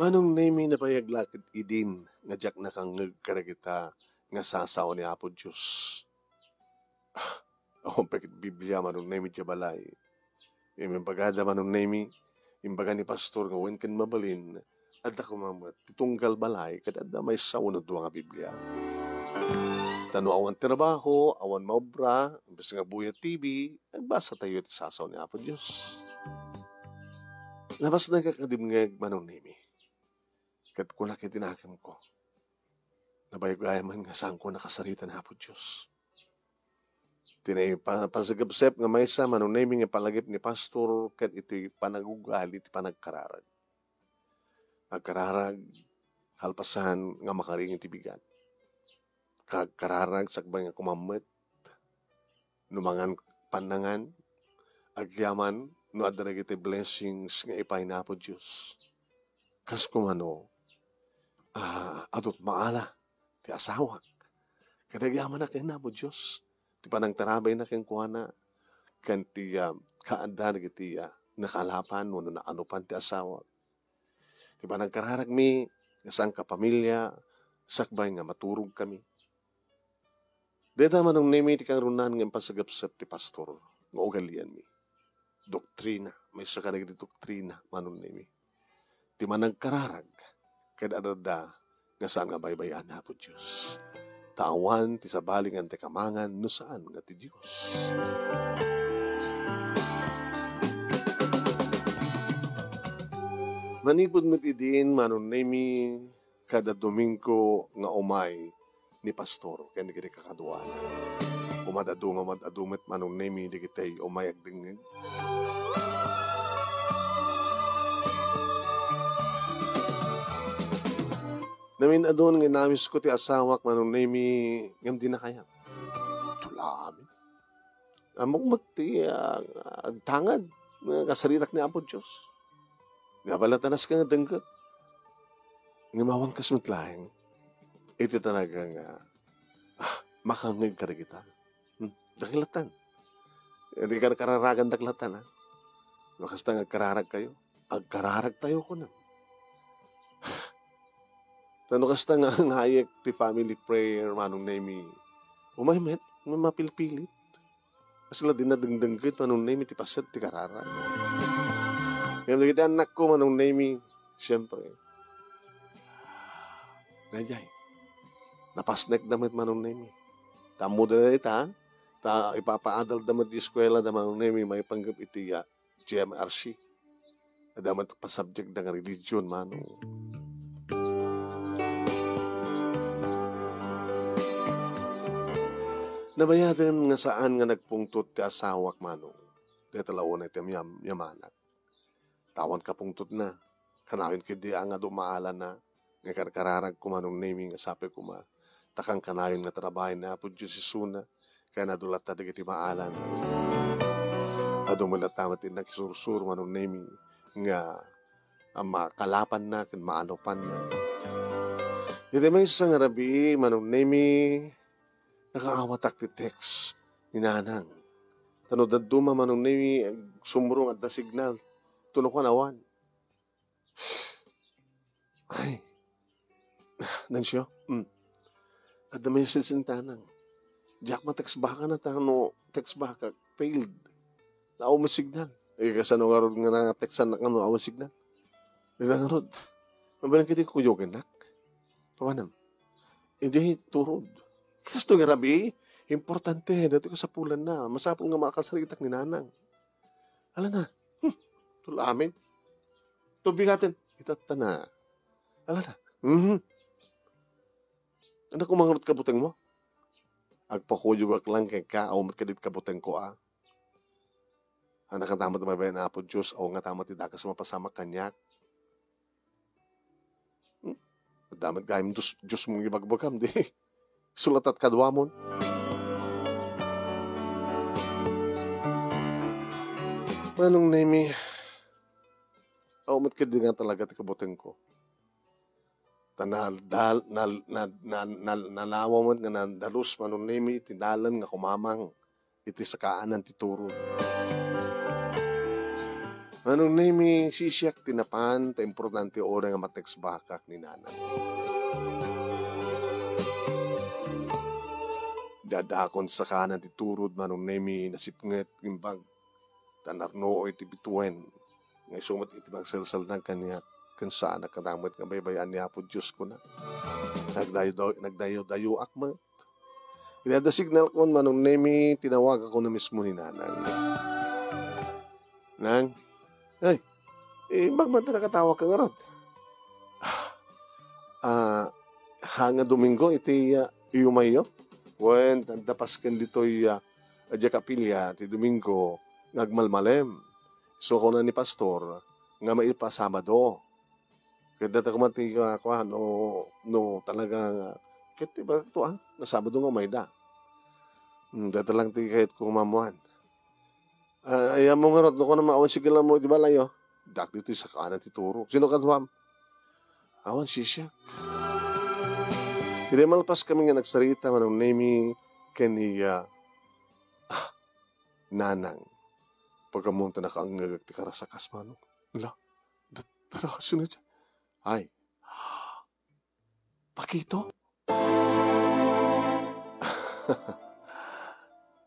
Manong nemi na payaglakit idin nga jak nakangeg karagita nga sasaw ni Apo Diyos. Ako pekit Biblia manong nemi tiya balay. Imbagada manong nemi, imbaga ni pastor nga wen kan mabalin, adda kumamat, titunggal balay, kad adda may saunod nga Biblia. Tano awan trabaho, awan maobra, imbes nga buya TV, nagbasa tayo iti sasaw ni Apo Diyos. Labas nagkakadimngeg manong nemi. Kat kuna kay tinakam ko. Nabayagaya man nga saan ko nakasarita na Apo Diyos. Tinay pasagabsep nga maysa manong naming nga palagip ni pastor kat iti panagugali iti panagkararag. Agkararag halpasan nga makaring iti bigat. Kagkararag sakbay nga kumamet. Numangan panangan. Agyaman no adda iti blessings nga ipay na Apo Diyos. Kas kumano adot maala ti asawak. Kadagyaman na kayo na po Diyos. Ti panangtarabay na kayong kuwana. Kan ti kaanda na iti nakalapan mo na anupan ti asawak. Ti panangkararag mi, kasang kapamilya, sakbay nga maturog kami. Deta manong nemi ti kang runan nga pasagapsap ti pastor. Nga ugalian mi. Doktrina. May sakanag di doktrina manong nemi. Ti managkararag. Kada adada nga saan nga baybayan na po Diyos. Tawan ti sabalingan ti kamangan no saan nga ti Diyos. Manipod met idin manon nemi kada Domingo nga umay ni pastor ken di kakaduan. Umadadu nga madadumet manon nemi di kitay umay agdingeg. Namin adon nga namis ko ti asawak manong nemi ngam di na kaya. Tulami. Amok magti agtangad nga kasaritak ni Apo Diyos. Nga balatanas ka nga dengkot. Nga mawang kasmetlaeng. Ito talaga nga makangig ka kita. Daklatan. Hindi ka nakararagan daklatan ha. Makasta nga kararag kayo. Agkararag tayo ko na. Tano kasta nga ang hayek ti family prayer manong nemi. Umaymet, mapilpilit. Asla din na dengdengkit manong nemi ti paset ti kararag. Yung kita anak ko manong nemi, siyempre. Najay. Napasnek damit manong nemi. Tamo na ita, ipapaadal damit di eskwela da manong nemi, may panggap iti GMRC. Damat pa subject ng religion manong. Nabayadan nga saan nga nagpungtot ti asawak manong. Dito talaw na iti yamanak. Tawan ka pungtot na. Kanawin kidi nga dumaalan na. Nga karkararag ko manong naming nga sabi ko takang kanawin nga trabahin na po Diyos isuna. Kaya nadulat na digiti maalan. Adumalat tamat din nagsursur manong naming nga makalapan na, maanopan na. Iti may isang arabi manong naming nakaawatak ti text ni nanang. Tano daduma manong nemi sumurong at na signal. Tuno ko nawan. Ay. Nansyo? At na message ng tanang. Jack text baka na tano, text baka, failed. Naaw mo signal. Kasi nga ron nga na textan na kano, awan signal. Nga ron. Mabalang kiti ko kuyokin nak. Pamanam. Hindi, turod. Gusto nga rabi, importante, dito ka sa pulan na. Masapong nga makasaritak ni nanang. Ala na, tulamin. Tubigatin, itata na. Ala na, Ano kung mangunot kabuteng mo? Agpakuyog ak lang kay ka, aw kadit kabuteng ko Anak ang tamat na mabayan na po Diyos, aw nga tamat itakas mapasama kanyak. Damat gayam Diyos mong ibagbagam, di. Sulat at kadwa mo. Manong nemi, aw kadit nga talaga ti kabuteng ko. Nalawa mo nga nandalus manong nemi, tinalan nga kumamang, iti sakaanan ti turo. Manong nemi, sisiyak tinapan, ta importante ora nga mateks bakak ni nanang. Dadakon sa kanan ti turod, manong nemi, nasipnget, imbag, tanarno o iti bituin, ngay sumat iti magsalsal ng kanya, kansa nakadamot nga baybayan niya po Diyos ko na. Nagdayo-dayo akmat. Inada signal ko, manong nemi, tinawag ako na mismo ni nanang. Nang, ay, bagman na nakatawag ka nga rod. Hanga Domingo, iti iumayo. When tandapas kan dito'y adya kapilya, ti Domingo, nagmalmalem. So, kung na ni Pastor, nga maipa Sabado. Kaya data kumati ka, no, talagang, kaya ba ito na Sabado nga may da. Data lang ti kahit kung mamuhan. Ayaw mo nga rot, no ko na maawan sigilan mo, di ba layo? Dak dito sa kanan tituro. Sino ka tuwam? Awan sisyak. Hindi malpas kami nga nagsarita, manong nemi, kaniya, nanang. Pagkamunta nakaangagag ti karasakas, manong. Wala, dara sunod siya. Ay, Pakito?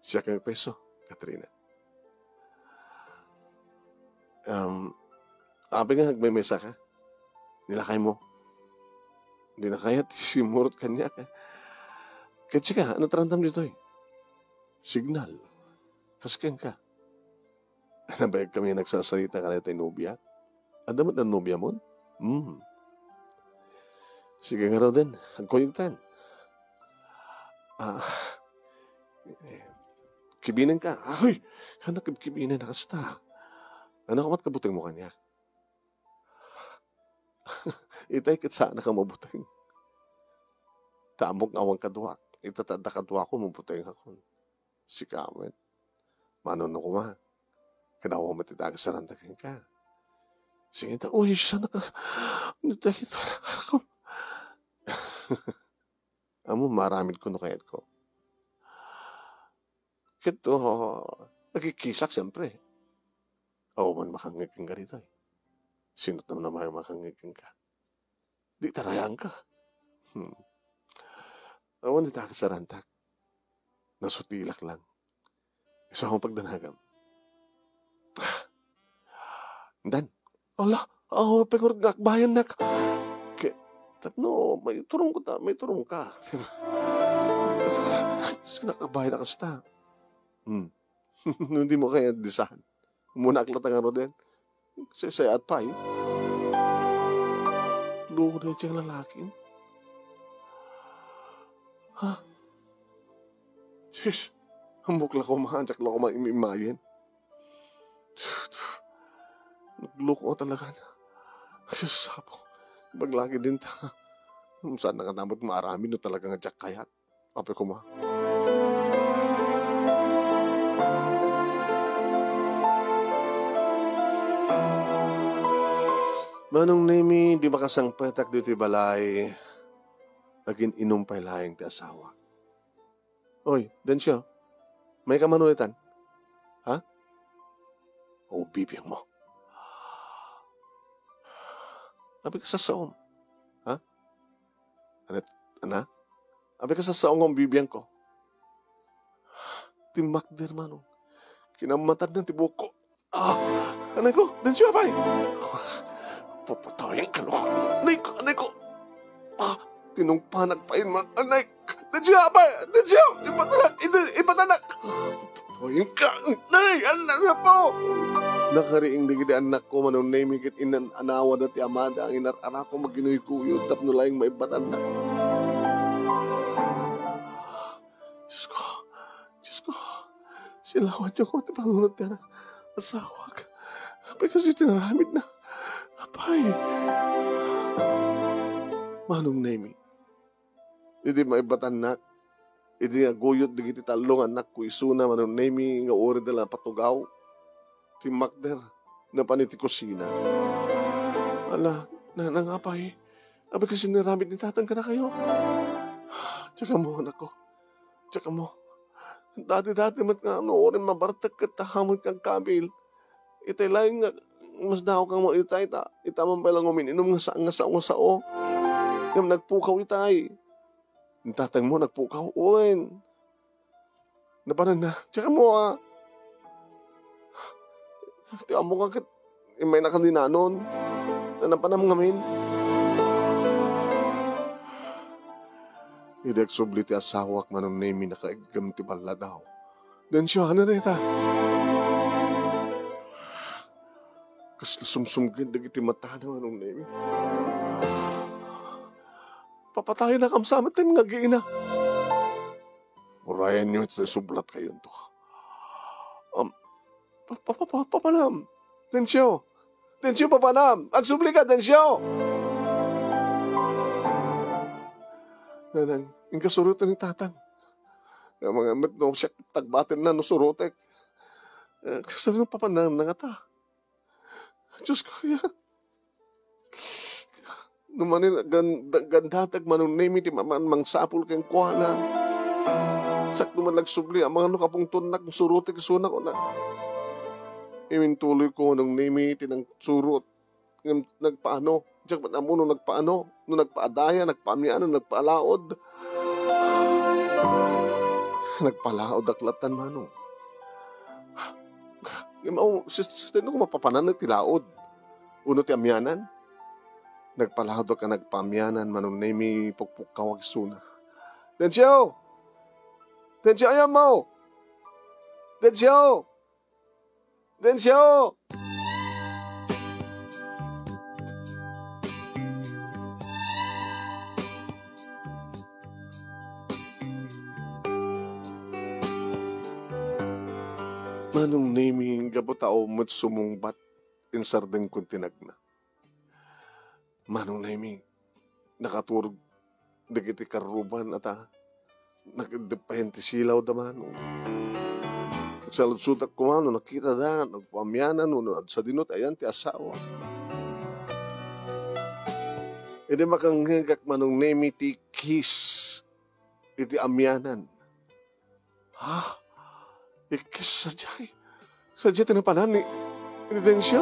Siya kang peso, Katrina. Abi nga nagmemesa ka. Nilakay mo. Hindi na kaya simurot kanya. Kasi ka, ano tarandam dito Signal. Kaskan ka. Nabayag kami nagsasalita ka na tayo nobya. Adamat na nobya mo? Sige nga raw din. Ang kuyugtan. Kibinan ka. Ay, anak kibinan na kasta. Ano kamat kabuteng mo kanya? Itay kit sana ka mabuteng. Tamok awang kaduak. Itatada kaduak ko mabuteng ako. Si Kamet. Manon na kuma. Kanawa matitagas sa randakin ka. Sige ta, uy, sana ka. Nitahit wala ako. Amo, maramid ko na kayat ko. Kito, nakikisak siyempre. Man makangiking ka rito Sinot naman makangiking ka. Di tarayang ka. Awan di takas sa rantak. Nasutilak lang. Isa akong pagdanagam. Dan, pegor gakbayan nak. No, may turong ka. Nakakabayan na kasta. Hindi mo kaya disahan. Muna aklat ang ano din. Sayat pa Luho na siyang lalaki. Sis, hambok lang ko mahansak lang ko maimimayin. Nagloko ko talaga na. Sis, sapo. Baglagi din ta. Saan nakatamot maarami no talaga nga jack kayat. Ape ko ma. Manong nemi, di makasang petak dito balay. Agin inom pa lahing ti asawa. Oy, dan siya. May kamanulitan. Ha? Bibiyang mo. Abi ka sa saom. Ha? Ana? Abi ka sa saom ang bibiyang ko. Ti Macder manong. Kinamatad ng tibok ko. Anay ko, Densyo, abay. Papatayin ka, no? Anay ko. Tinungpanag pa yun, man. Anay, Densyo, abay. Densyo, ipatanak. Papatayin ka. Anay, anak na po. Nakariing digidi anak ko, manong naimikit inan anawa na ti amada. Ang inarara ko maginuy-kuyod, tapno laing maibatan na. Diyos ko. Silawat niyo ko, ti panunod ka na. Asawag. Apay kasi tinaramid na. Apay. Manong Nemi. Hindi maibatan nak. Hindi nga guyot digiti talong anak ko isuna. Manong Nemi nga ori dala patugaw. Si Macder na paniti kusina. Ala, nanangapay. Apay kasi niramid ni tatang ka na kayo. Tsaka mo anak ko. Tsaka mo. Dati mat nga orin mabartak ka tahamon kang kabil. Itay lang nga, mas daw kang mo itay ta. Itaman pa lang umininom nga sao. Yung nagpukaw itay. Yung tatang mo nagpukaw. Uwin. Napanan na. Tsaka mo Tiyan mo ka may nakandinanon. Napanam ngamin. Idek subli ti asawak manong Nemi nakaigam ti bala daw. Densyo, ano na ita? Kas sumsumgin dagiti mata na manong Nemi. Papatayin na kamsamat tayo nga giina. Urayan nyo ito sublat kayo to. Papanam. Densyo, papanam. Agsubli ka, Densyo. Nanang, yung kasurutan ni tatan. Yung mga no, siya tagbatin na no surutek. Sabi nung papanam na nga ta. Diyos ko, yan. Numanin, gandatag manong Nemi, di mangsapul kang kuha na. Sak naman nagsubli, ang mga nakapong tunak, surutek, sunak ko na. Imintuloy ko nung Nemi, tinang surut. Nagpaano. Diyak ba't amo nung nagpaano? Nung nagpaadaya, nagpaamiano, nagpaalaod. Nagpalaod aklatan manong. Sino ko mapapanan na tilaod? Uno ti amyanan? Nagpalaod ka nagpaamianan manong Nemi pukpukawag suna. Densyo! Densyo, ayaw mo! Densyo! Densyo! Manong Nemi gabo tao mat sumungbat insardeng kung tinagna. Manong Nemi nakaturog dagiti karuban at nagdepahente silaw da manong. Saludsudak ko mano nakita da nagpamyanan no sa dinot ayan ti asawa. Edi makanghegak manong Nemi ti kiss iti amyanan. Ikis sadya tinapanan ni Densyo.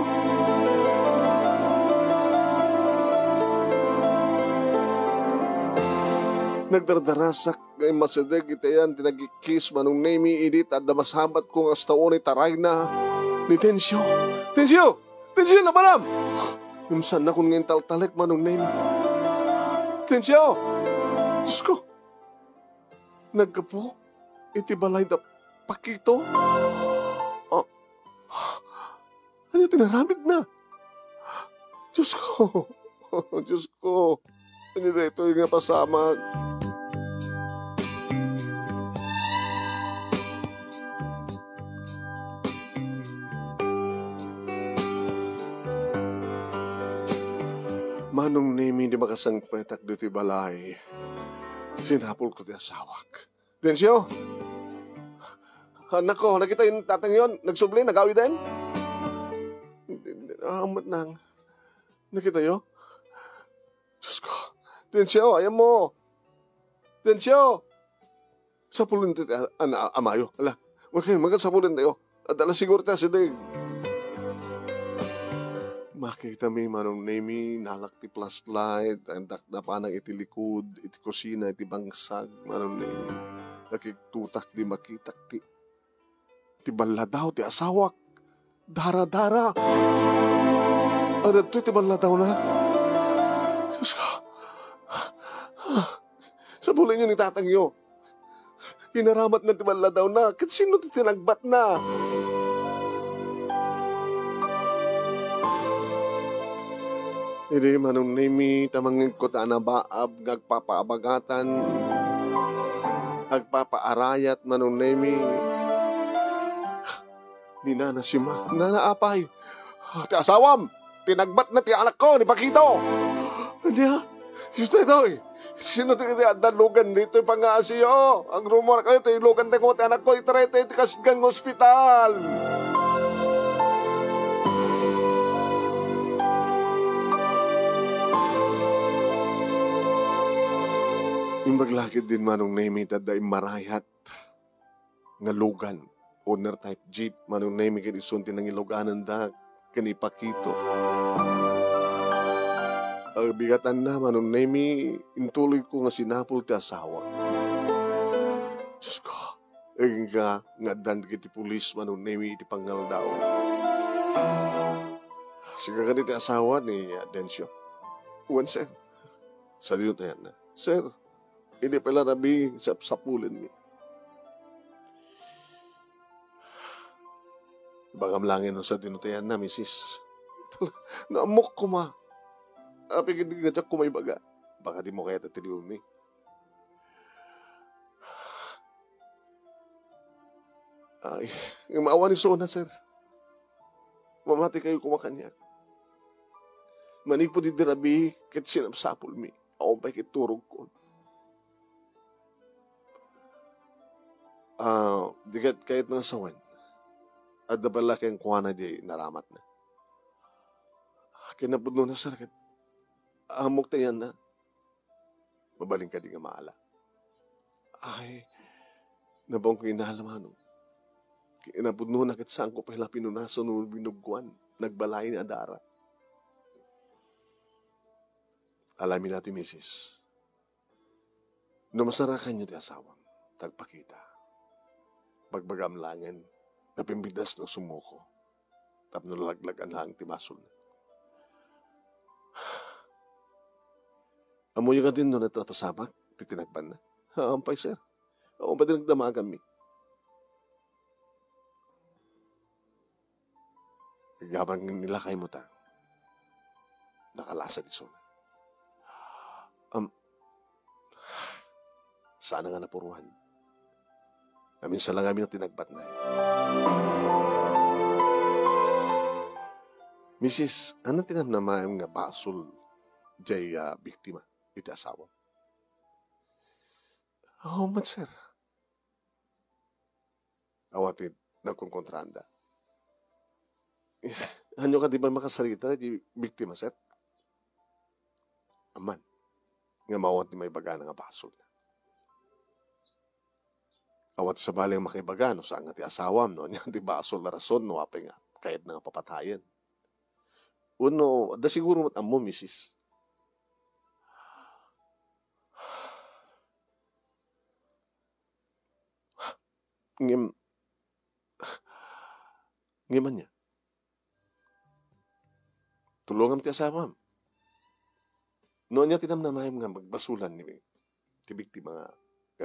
Nagdardarasak ngay masadeg itayan tinagikis manong Nemi idit at damasabat kong astaon taray na ni Densyo. Densyo! Densyo na balam! Imsan na kung ngayon taltalek manong Nemi. Densyo! Diyos ko! Nagkapo iti balay da pakito? Ano tinaramid na? Diyos ko! Diyos ko! Ano dito yung pasama? Manong Nemi di makasangpetak dito balay. Sinapol ko di asawak. Densyo! Anak ko, nakita yung tatang yon, nagsubli, nagawi din? Amat nang. Nakita yo? Diyos ko. Densyo, ayaw mo. Densyo! Sapulin tayo, amayo. Ala, sapulin tayo. At ala siguro tayo si Dave. Makita mi manong Nemi, nalak ti flashlight, andak na panang iti likod, iti kusina, iti bangsag, manong Nemi. Nakiktutak di makitak ti Ti balla daw, ti asawak. Dara-dara. Ano ti balla daw na? Diyos ko. Sa bulay nyo ni tatang nyo. Hinaramat na ti balla daw na. Kat sino ti tinagbat na? Hindi manong nimi tamangin ko ta na baab ngagpapaabagatan. Agpapaarayat manong nimi. Ni nana si ma. Nana apay. Ti asawam. Tinagbat na ti anak ko ni Pakito. Niya. Justo ito eh. Sino ti dalugan dito yung pangasiyo. Ang rumor kayo ti ilugan ti ko ti anak ko. Itarete ti kasgang ospital. Yung maglakid din manong nami tada marayat nga lugan. Owner type jeep manong nami kani isunti ng iluganan da kani Pakito. Ang bigatan na manong nami intuloy ko nga sinapol ti asawa. Diyos ko. Nga dan kiti pulis manong nami iti pangal daw. Siga kani ti asawa ni Densyo. Uwan sir. Sa dito tayo na. Sir. Hindi pala nabi sapulin mi. Bagam langin sa dinutayan na, misis. Naamok ko ma. Apigid nga tiyak kumay baga. Baka di mo kaya tatiliw mi. Ay, yung maawa ni Sona, sir. Mamati kayo kumakanyak. Manipo di dirabi kit sinapsapul mi. Ako pa'y kiturog ko. Dikat kahit nga sawan, at dabala kayong kuwana di naramat na. Kinapudno na sir, amok tayan na, mabaling ka di nga maala. Ay, nabang ko inalaman, kinapudno na saan ko pala pinunaso nung binugwan, nagbalay ni Adara. Alamin natin, misis, numasarakan niyo di asawang, tagpakita. Pagbagam langin, napimbidas ng sumuko. Tapno laglagan lang timasol na. Amoy ka din doon at napasamak, titinagpan na. Ampay, sir. Ako ba din nagdamagan mi? Gabang nilakay mo ta, nakalasa di suna. Sana nga napuruhan. Minsan lang kami na tinagbat na. Mrs., ano tinamnama yung nga basol jay biktima, iti asawa? Oh, man, sir. Awatid, nagkongkontranda. Hanyo ka di ba makasalita di biktima, sir? Aman, nga mawat ni may baga nga basol na. Awat sa baling makibaga, no, saan nga ti asawam, no, niyan ti basol na rason, no, apay nga, kahit na nga papatayan. Uno, da siguro mat amo, misis. Ngiman niya. Tulungan ti asawam. Noon niya tinamnamayam nga magbasulan ni ti biktima nga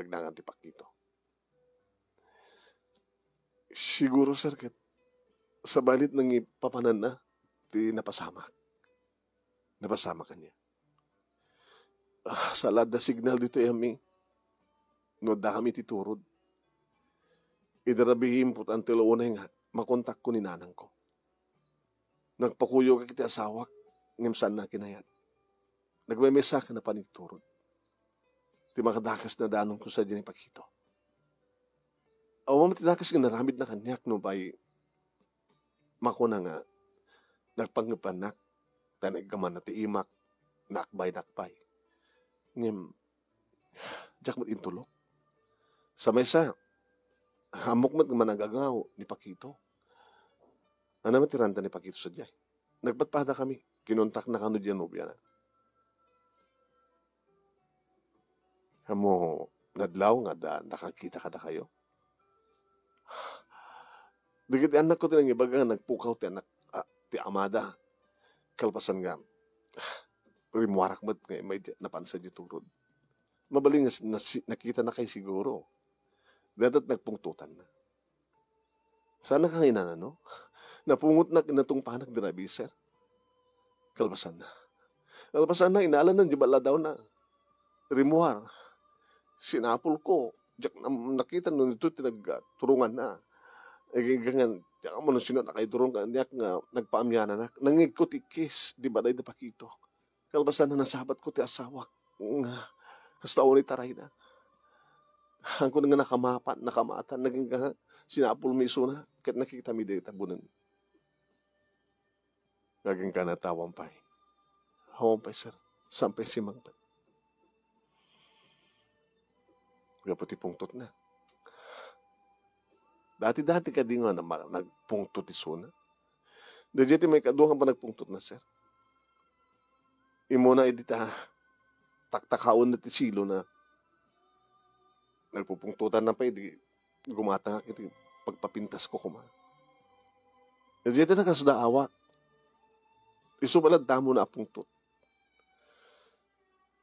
gagnangan ti Pakito. Siguro, sir, sa balit nang ipapanan na, ti napasamak. Napasama ka niya. Sa lada signal dito yami, no da kami titurod. Idarabihim po ang tilaunay nga, makontak ko ni nanang ko. Nagpakuyo ka kiti asawak, ngimsan na kinayat. Nagmemesa ka na paniturod. Ti makadakas na danong ko sa dyan Pakito. Awa mo tinakas nga naramid na kanyak no bay makuna nga nagpangapanak tanagkaman na ti imak nakbay. Ngem jak mat intulok. Sa mesa hamok mat managagaw ni Pakito. Ano man tiranta ni Pakito sa dyan. Nagpatpada kami. Kinontak na kano dyan nobya na. Hamo nadlaw nga da nakakita kada kayo. Digit anak ko tinang ibaga nagpukaw ti anak ti amada. Kalpasan nga. Rimuarak mo't nga may napansa di turod. Mabaling nakita na kay siguro. Dadat nagpungtutan na. Sana kang ina no? Napungot na kinatong panak di rabi, sir. Kalpasan na. Kalpasan na, inalan na, di bala daw na. Rimuar. Sinapol ko. Diyak nakita nun ito, tinagturungan na. Gangan, diyak mo nung sino nakaiturong ka, diyak nga, nagpaamyana na. Nangig ko ti kiss, di ba day na pakito. Kalbasan na nasabat ko ti asawak. Kasta ulit taray na. Ang ko nga nakamatan, naging ka, sinapol mi iso na, kahit nakita mi day tabunan. Naging ka natawampay. Hawampay, sir. Sampay simang pa. Gaputi pungtot na. Dati-dati ka di nga na nagpungtot iso na. Dajeti may kaduhan pa nagpungtot na, sir. Imo na edita, taktakaon na ti silo na nagpupungtutan na pa, di gumata nga kiti pagpapintas ko kuma. Dajeti na kasda awak. Iso balad damo na apungtot.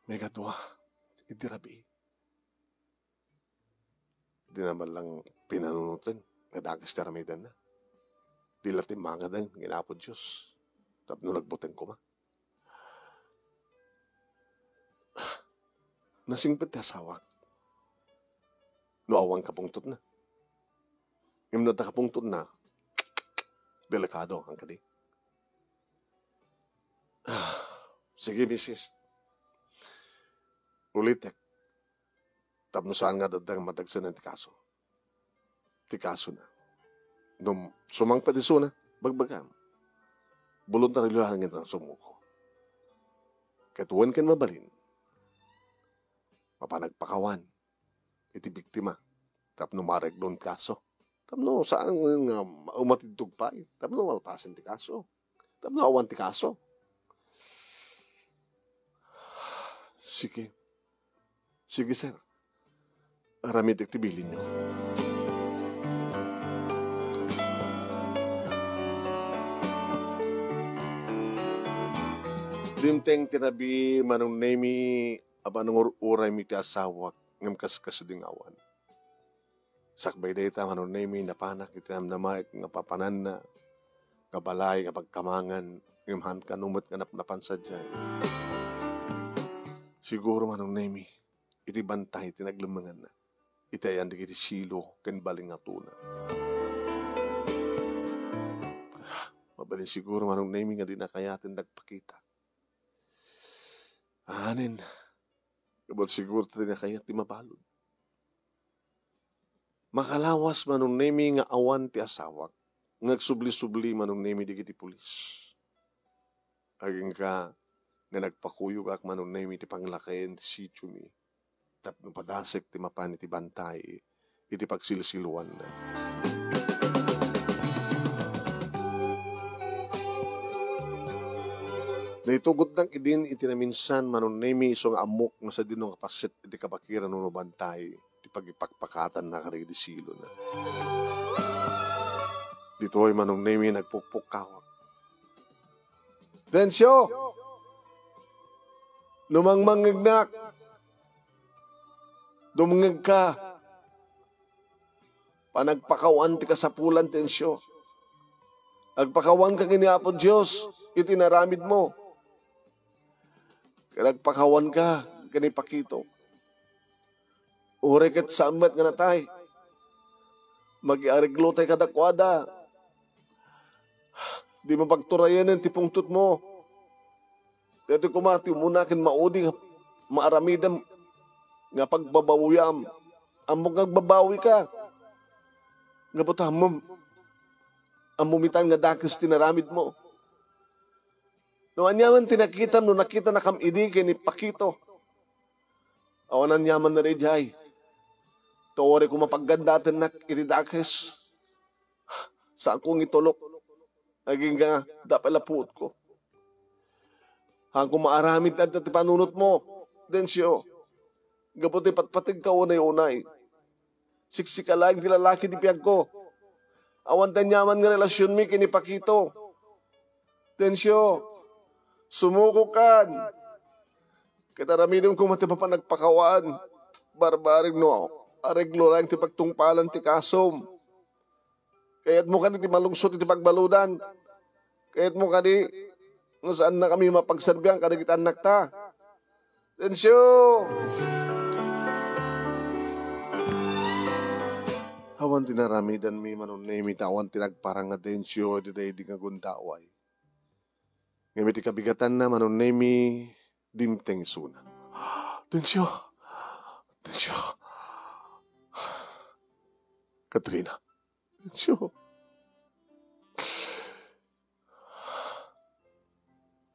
May kaduha, idirabi. Di naman lang pinanunutan. Nadagas taramidan na. Di latim mga dan, ginapod Diyos. Tapos nagbutan ko ma. Nasingpit na sawak. Noawang kapungtot na. Yung nakapungtot na, delikado ang kadi. Sige, misis. Ulitek. Tapos saan nga dadang matagsan ng tikaso. Tikaso na. Nung sumang patiso na, bagbagam. Voluntaryo lang ito ang sumuko. Katuwan kan mabalin. Mapanagpakawan. Iti biktima. Tapos numarek doon kaso. Tapos saan nga umatidtog pa. Tapos malpasin tikaso. Tapos awan tikaso. Sige. Sige, sir. Aramid aktibilin nyo. Dimteng tinabi manong nemi abanong uray mi ti asawak ngam kaskas ding awan. Sakbay data manong nemi napanak itinam na maik nga papanan na kabalay kapag kamangan ngam kanumot nga napansa dyan. Siguro manong nemi iti bantay tinaglumangan na. Itayan di kiti silo ken baling nga tuna. Mabalin siguro manong nemi nga di na kayatin nagpakita. Anin, kabot siguro tayo na kayat di mabalod. Makalawas manong nemi nga awan ti asawak. Nagsubli-subli manong nemi di kiti pulis. Aging ka nga nagpakuyog ak manong nemi ti panglakayin ti sityo mi. Tapno padasek ti mapan iti bantay iti pagsilsiluan na. Naitugot ng idin iti naminsan manon nemi isong amok na sa dinong kapasit iti kabakiran no bantay iti pagipakpakatan na karigi di silo na. Dito ay manong nemi nagpukpuk kawak. Tensyo! Lumangmangignak! Dumungag ka. Panagpakawan ti kasapulan tensyo. Agpakawan ka kiniapon Diyos, itinaramid mo. Nagpakawan ka, kanipakito. Ureket sa amat nga natay. Mag-iariglo tayo kadakwada. Di mo pagturayan ang tipungtot mo. Dito kumati muna kin maudi maaramidam nga pagbabawiyam. Among nagbabawi ka. Nga butamom. Amumitan nga dakis tinaramid mo. No anyaman tinakita no nakita na kam idi kini pakito. Awanan yaman na rejay. Tawari ko mapaggandatin na itidakis. Saan kong itulok. Naging nga dapalaput ko. Hanggang maaramid at panunot mo. Densyo. Gaputi patpatig ka unay-unay. Siksika lang di lalaki di piyag ko. Awan tanyaman nga relasyon mi kini Pakito. Densyo, sumuko kan. Kitaramidin ko mati pa nagpakawan. Barbarig no, areglo lang ti pagtungpalan ti kasom. Kaya't mo kani ti malungsot ti pagbaludan. Kaya't mo kani nga saan na kami mapagserbihan kadagit anak ta. Densyo! Awan tinaramidan mi manunay mi tawan tinagparang nga densyo di day di nga gundaway. Ngayon ti kabigatan na manunay mi dimteng suna. Densyo! Densyo! Katrina! Densyo!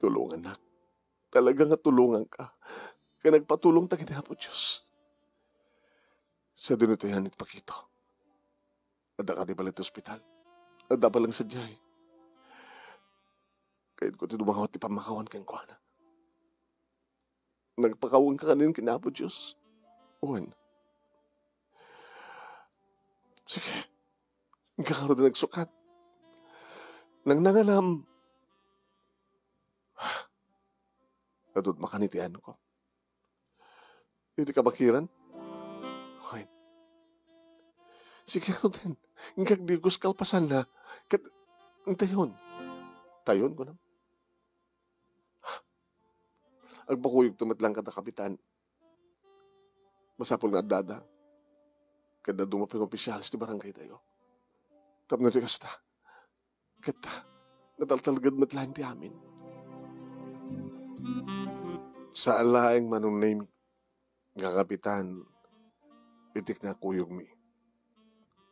Tulungan na. Talaga nga tulungan ka. Kaya nagpatulong ta kinapo Diyos. Sa dinutayan it Pakito. Ada ka di palit ospital. Ada pa lang sa diyay. Kahit ko tinumangawat ti pamakawan kang kuana. Nagpakawang ka kanin kinapo Diyos. Uwan. Sige. Ang kakaro na nagsukat. Nang nangalam. Adot makanitian ko. Hindi ka bakiran? Okay. Sige ko din. Ingkag di ko kalpasan na. Ang tayon. Tayon ko na. Agpakuyog tumatlang kada kapitan. Masapol nga dada. Kada dumaping opisyalis di barangay tayo. Tap na di kasta. Kata. Nataltalagad matlahan di amin. Sa alaeng manunay nga kapitan, itik na kuyog mi.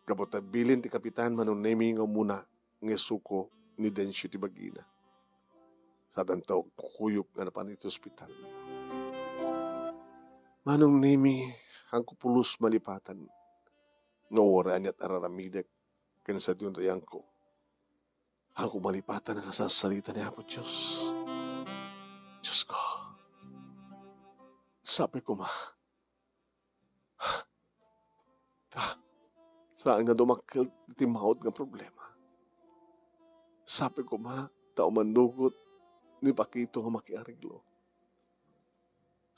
Kabutabilin ti kapitan manunay mi nga muna nga suko ni Densyo ti Bagina. Sa tanto, kuyog nga napan iti ospital. Manunay mi ang kupulos malipatan nga oran at araramidek kan sa diyon tayang ko. Ang kumalipatan na nasasalita niya po Diyos. Diyos ko. Sabi ko saan nga dumakil iti maot nga problema. Sabi ko tao mandugot ni Pakito nga makiariglo.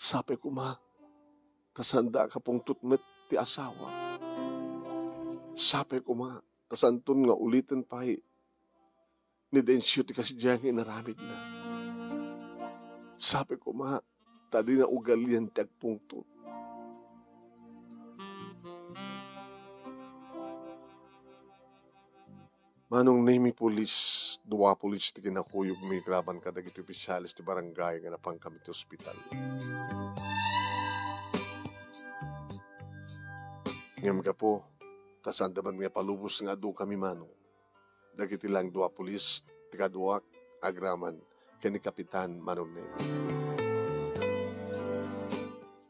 Sabi ko tasanda ka pong tutmet ti asawa. Sabi ko tasantun nga ulitin pa ni Densyo ti kasidyan nga inaramid na. Sabi ko tadi na ugalian ti agpungtot. Manong nami pulis, dua pulis ti kinakuyog mi graban kadag iti opisyalis ti barangay nga napang kami ti ospital. Ngayon ka po, tasandaman nga palubos nga adu kami manong. Dagiti lang dua pulis, ti kaduak, agraman, kani kapitan manong nami.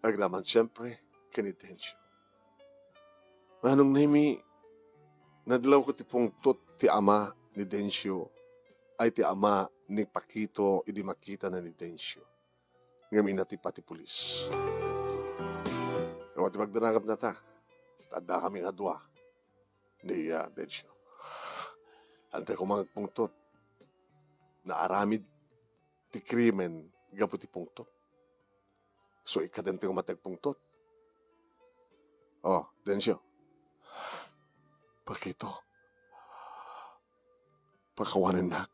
Agraman siyempre, kani Densyo. Manong nami, nadalaw ko ti pungtot ti ama ni Densyo ay ti ama ni Pakito idi makita na ni Densyo. Ngayon na ti pati pulis. Ngayon ti magdanagap na ta. Tada kami nga dua ni Densyo. Antay ko mga pungtot na aramid ti krimen gapu ti pungtot. So ikadante ko matagpungtot. Oh, Densyo. Pakito. Pakawanan na.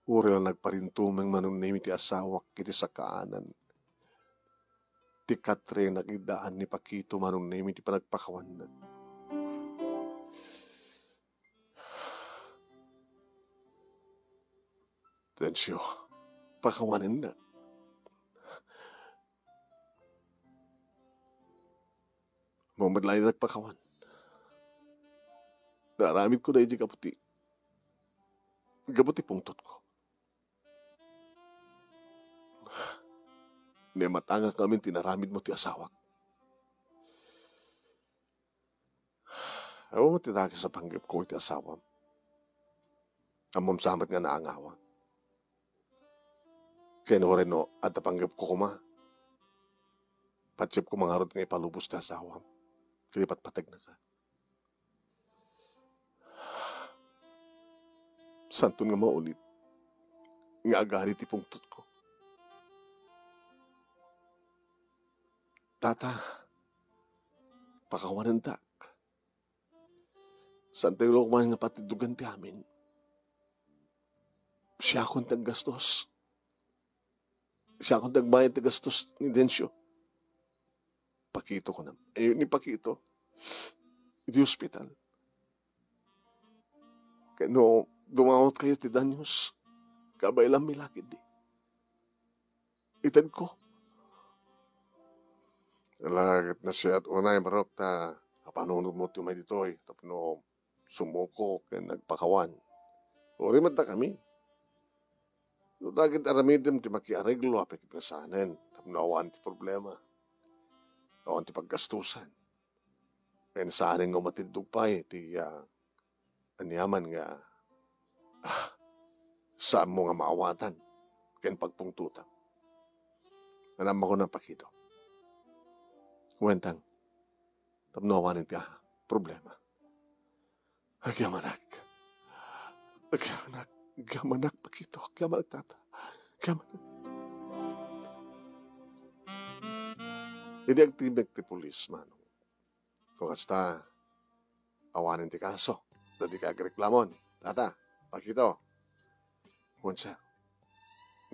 Uri lang nagparintumang manunay ti asawak iti sa kaanan. Ti katre nakidaan ni Pakito manunay ti panagpakawanan. Densyo, pakawanan na. Mamadlay na nagpakawan. Naramid ko na yung kaputi. Gabuti pungtot ko. May matanga kami tinaramid mo ti asawak. Ayaw mo titake sa panggap ko iti asawam. Amom samat nga naangawan. Kaya no rin no, at napanggap ko patsip ko mga rod nga ipalubos ti asawam. Kilipat patag na sa. Santun nga maulit. Nga agari ti pungtot ko. Tata, pakawanan tak. Santay lo kumain nga patidugan ti amin. Siya akong taggastos. Siya akong tagbayad ti gastos ni Densyo. Pakito ko na. Ni Pakito. Di hospital. Kaya no, dumawat kayo ti Danyos. Kabay lang milakid di. Itad ko. Nalagit na siya at unay marok ta panunod mo ti may ditoy. Tapno sumuko kaya nagpakawan. Uri man ta kami. No, dagit aramidem ti makiareglo apik ipinasanan. Tapno awan ti problema. Awan ti paggastusan. Kaya saanin nga matindugpay ti anyaman nga saan mo nga maawatan. Kaya pagpungtutan. Alam ko na Pakito. Kuwentang, tapno awanin ti problema. Agyamanak. Agyamanak, Pakito. Agyamanak, tata. Agyamanak. Hindi agtibig ti pulis, manong. Kung hasta, awanin ti kaso. Dadi ka agreklamon. Tata, Pakito. Kunsa,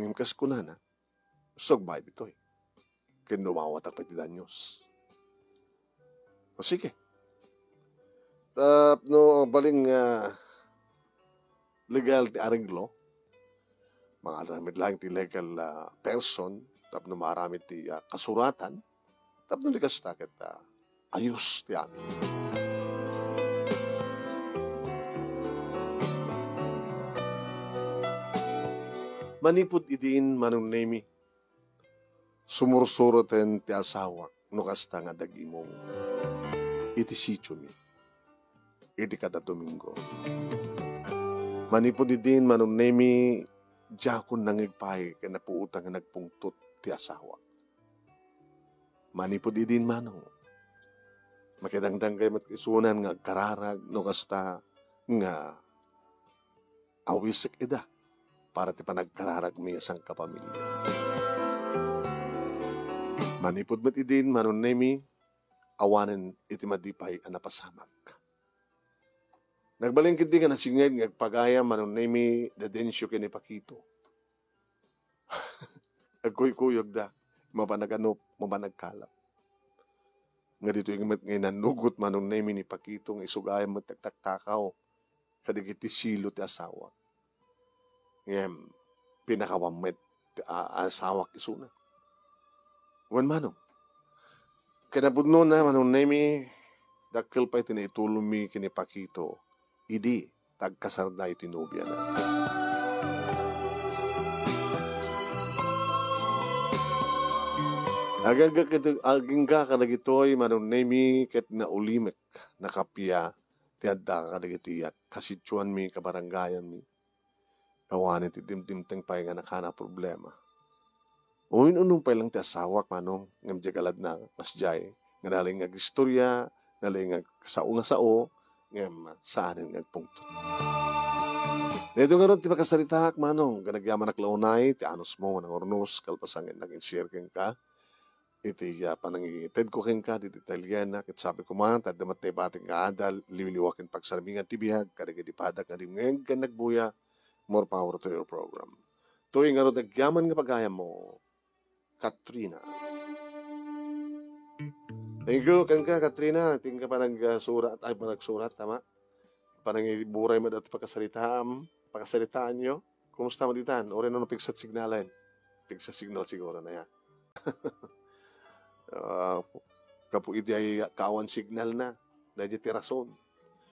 ngimkas ko na. Sogbay ditoy. Kinumawat pa ti Danyos. O sige. No, baling legal ti arenglo. Mga alamit lang ti legal person. Tapno marami ti kasuratan. Tapno likas takit ayos ti amin. Manipod idin manunemi. Sumursuroten ti asawak. No kasta nga dagimong iti sityo mi. Iti kada Domingo. Manipod idin manunemi jakon nangigpay kaya napuutang nga nagpungtot ti asawa. Manipod idin manong. Makidangdang kayo matkisunan nga kararag no kasta nga awisik ida para ti panagkararag mi isang kapamilya. Manipod met idin manunemi awanen iti madipay a napasamak. Nagbalingkid di nga nasinged nga agpagaya manunemi Densyo ken ni Pakito. Agkuy-kuyog da, mapanaganop, mapanagkalap. Nga dito yung nanugot manunemi ni Pakito nga isugaya mo tagtaktakaw kadigiti silo ti asawa. Ngayon, pinakawamit asawak isuna. Wan manong. Kinabudno na manunemi dakil pa itinaitulumi kini Pakito. Idi, tagkasarda iti nobya na. Agingga kalagitoy manunemi ket na ulimek nakapya tiadda kalagitiyak kasitsuan mi kabaranggayan mi. Kawanin ti timtimteng pay nga nakana problema. Unong pa lang ti asawak manong ngam alad na masjay nga naling istorya, naling sao nga sao, ngam saanin ngagpungto. Dito nga ron ti makasaritak manong ganagyaman naklaunay ti anos mo manang ornos kalpasangin nag-share ken ka. Iti panangited ko ken ka diti Italiana ket sabi ko man tad damat bating kaadal liwliwaken pagsarmingan ti bihag kadagiti padak nga dimngeg ken nagbuya more power to your program. Tuwing nga ron agyaman nga pagaya mo Katrina. Thank you, ka, Katrina. Tingin ka pa nagsurat, tama? Parang iburay mo dati pagkasalitaan nyo. Kumusta mo ditan? O rin ano pigsat signalan? Pigsat signal siguro na yan. Kapu iti ay kawan signal na. Dahil ti rason.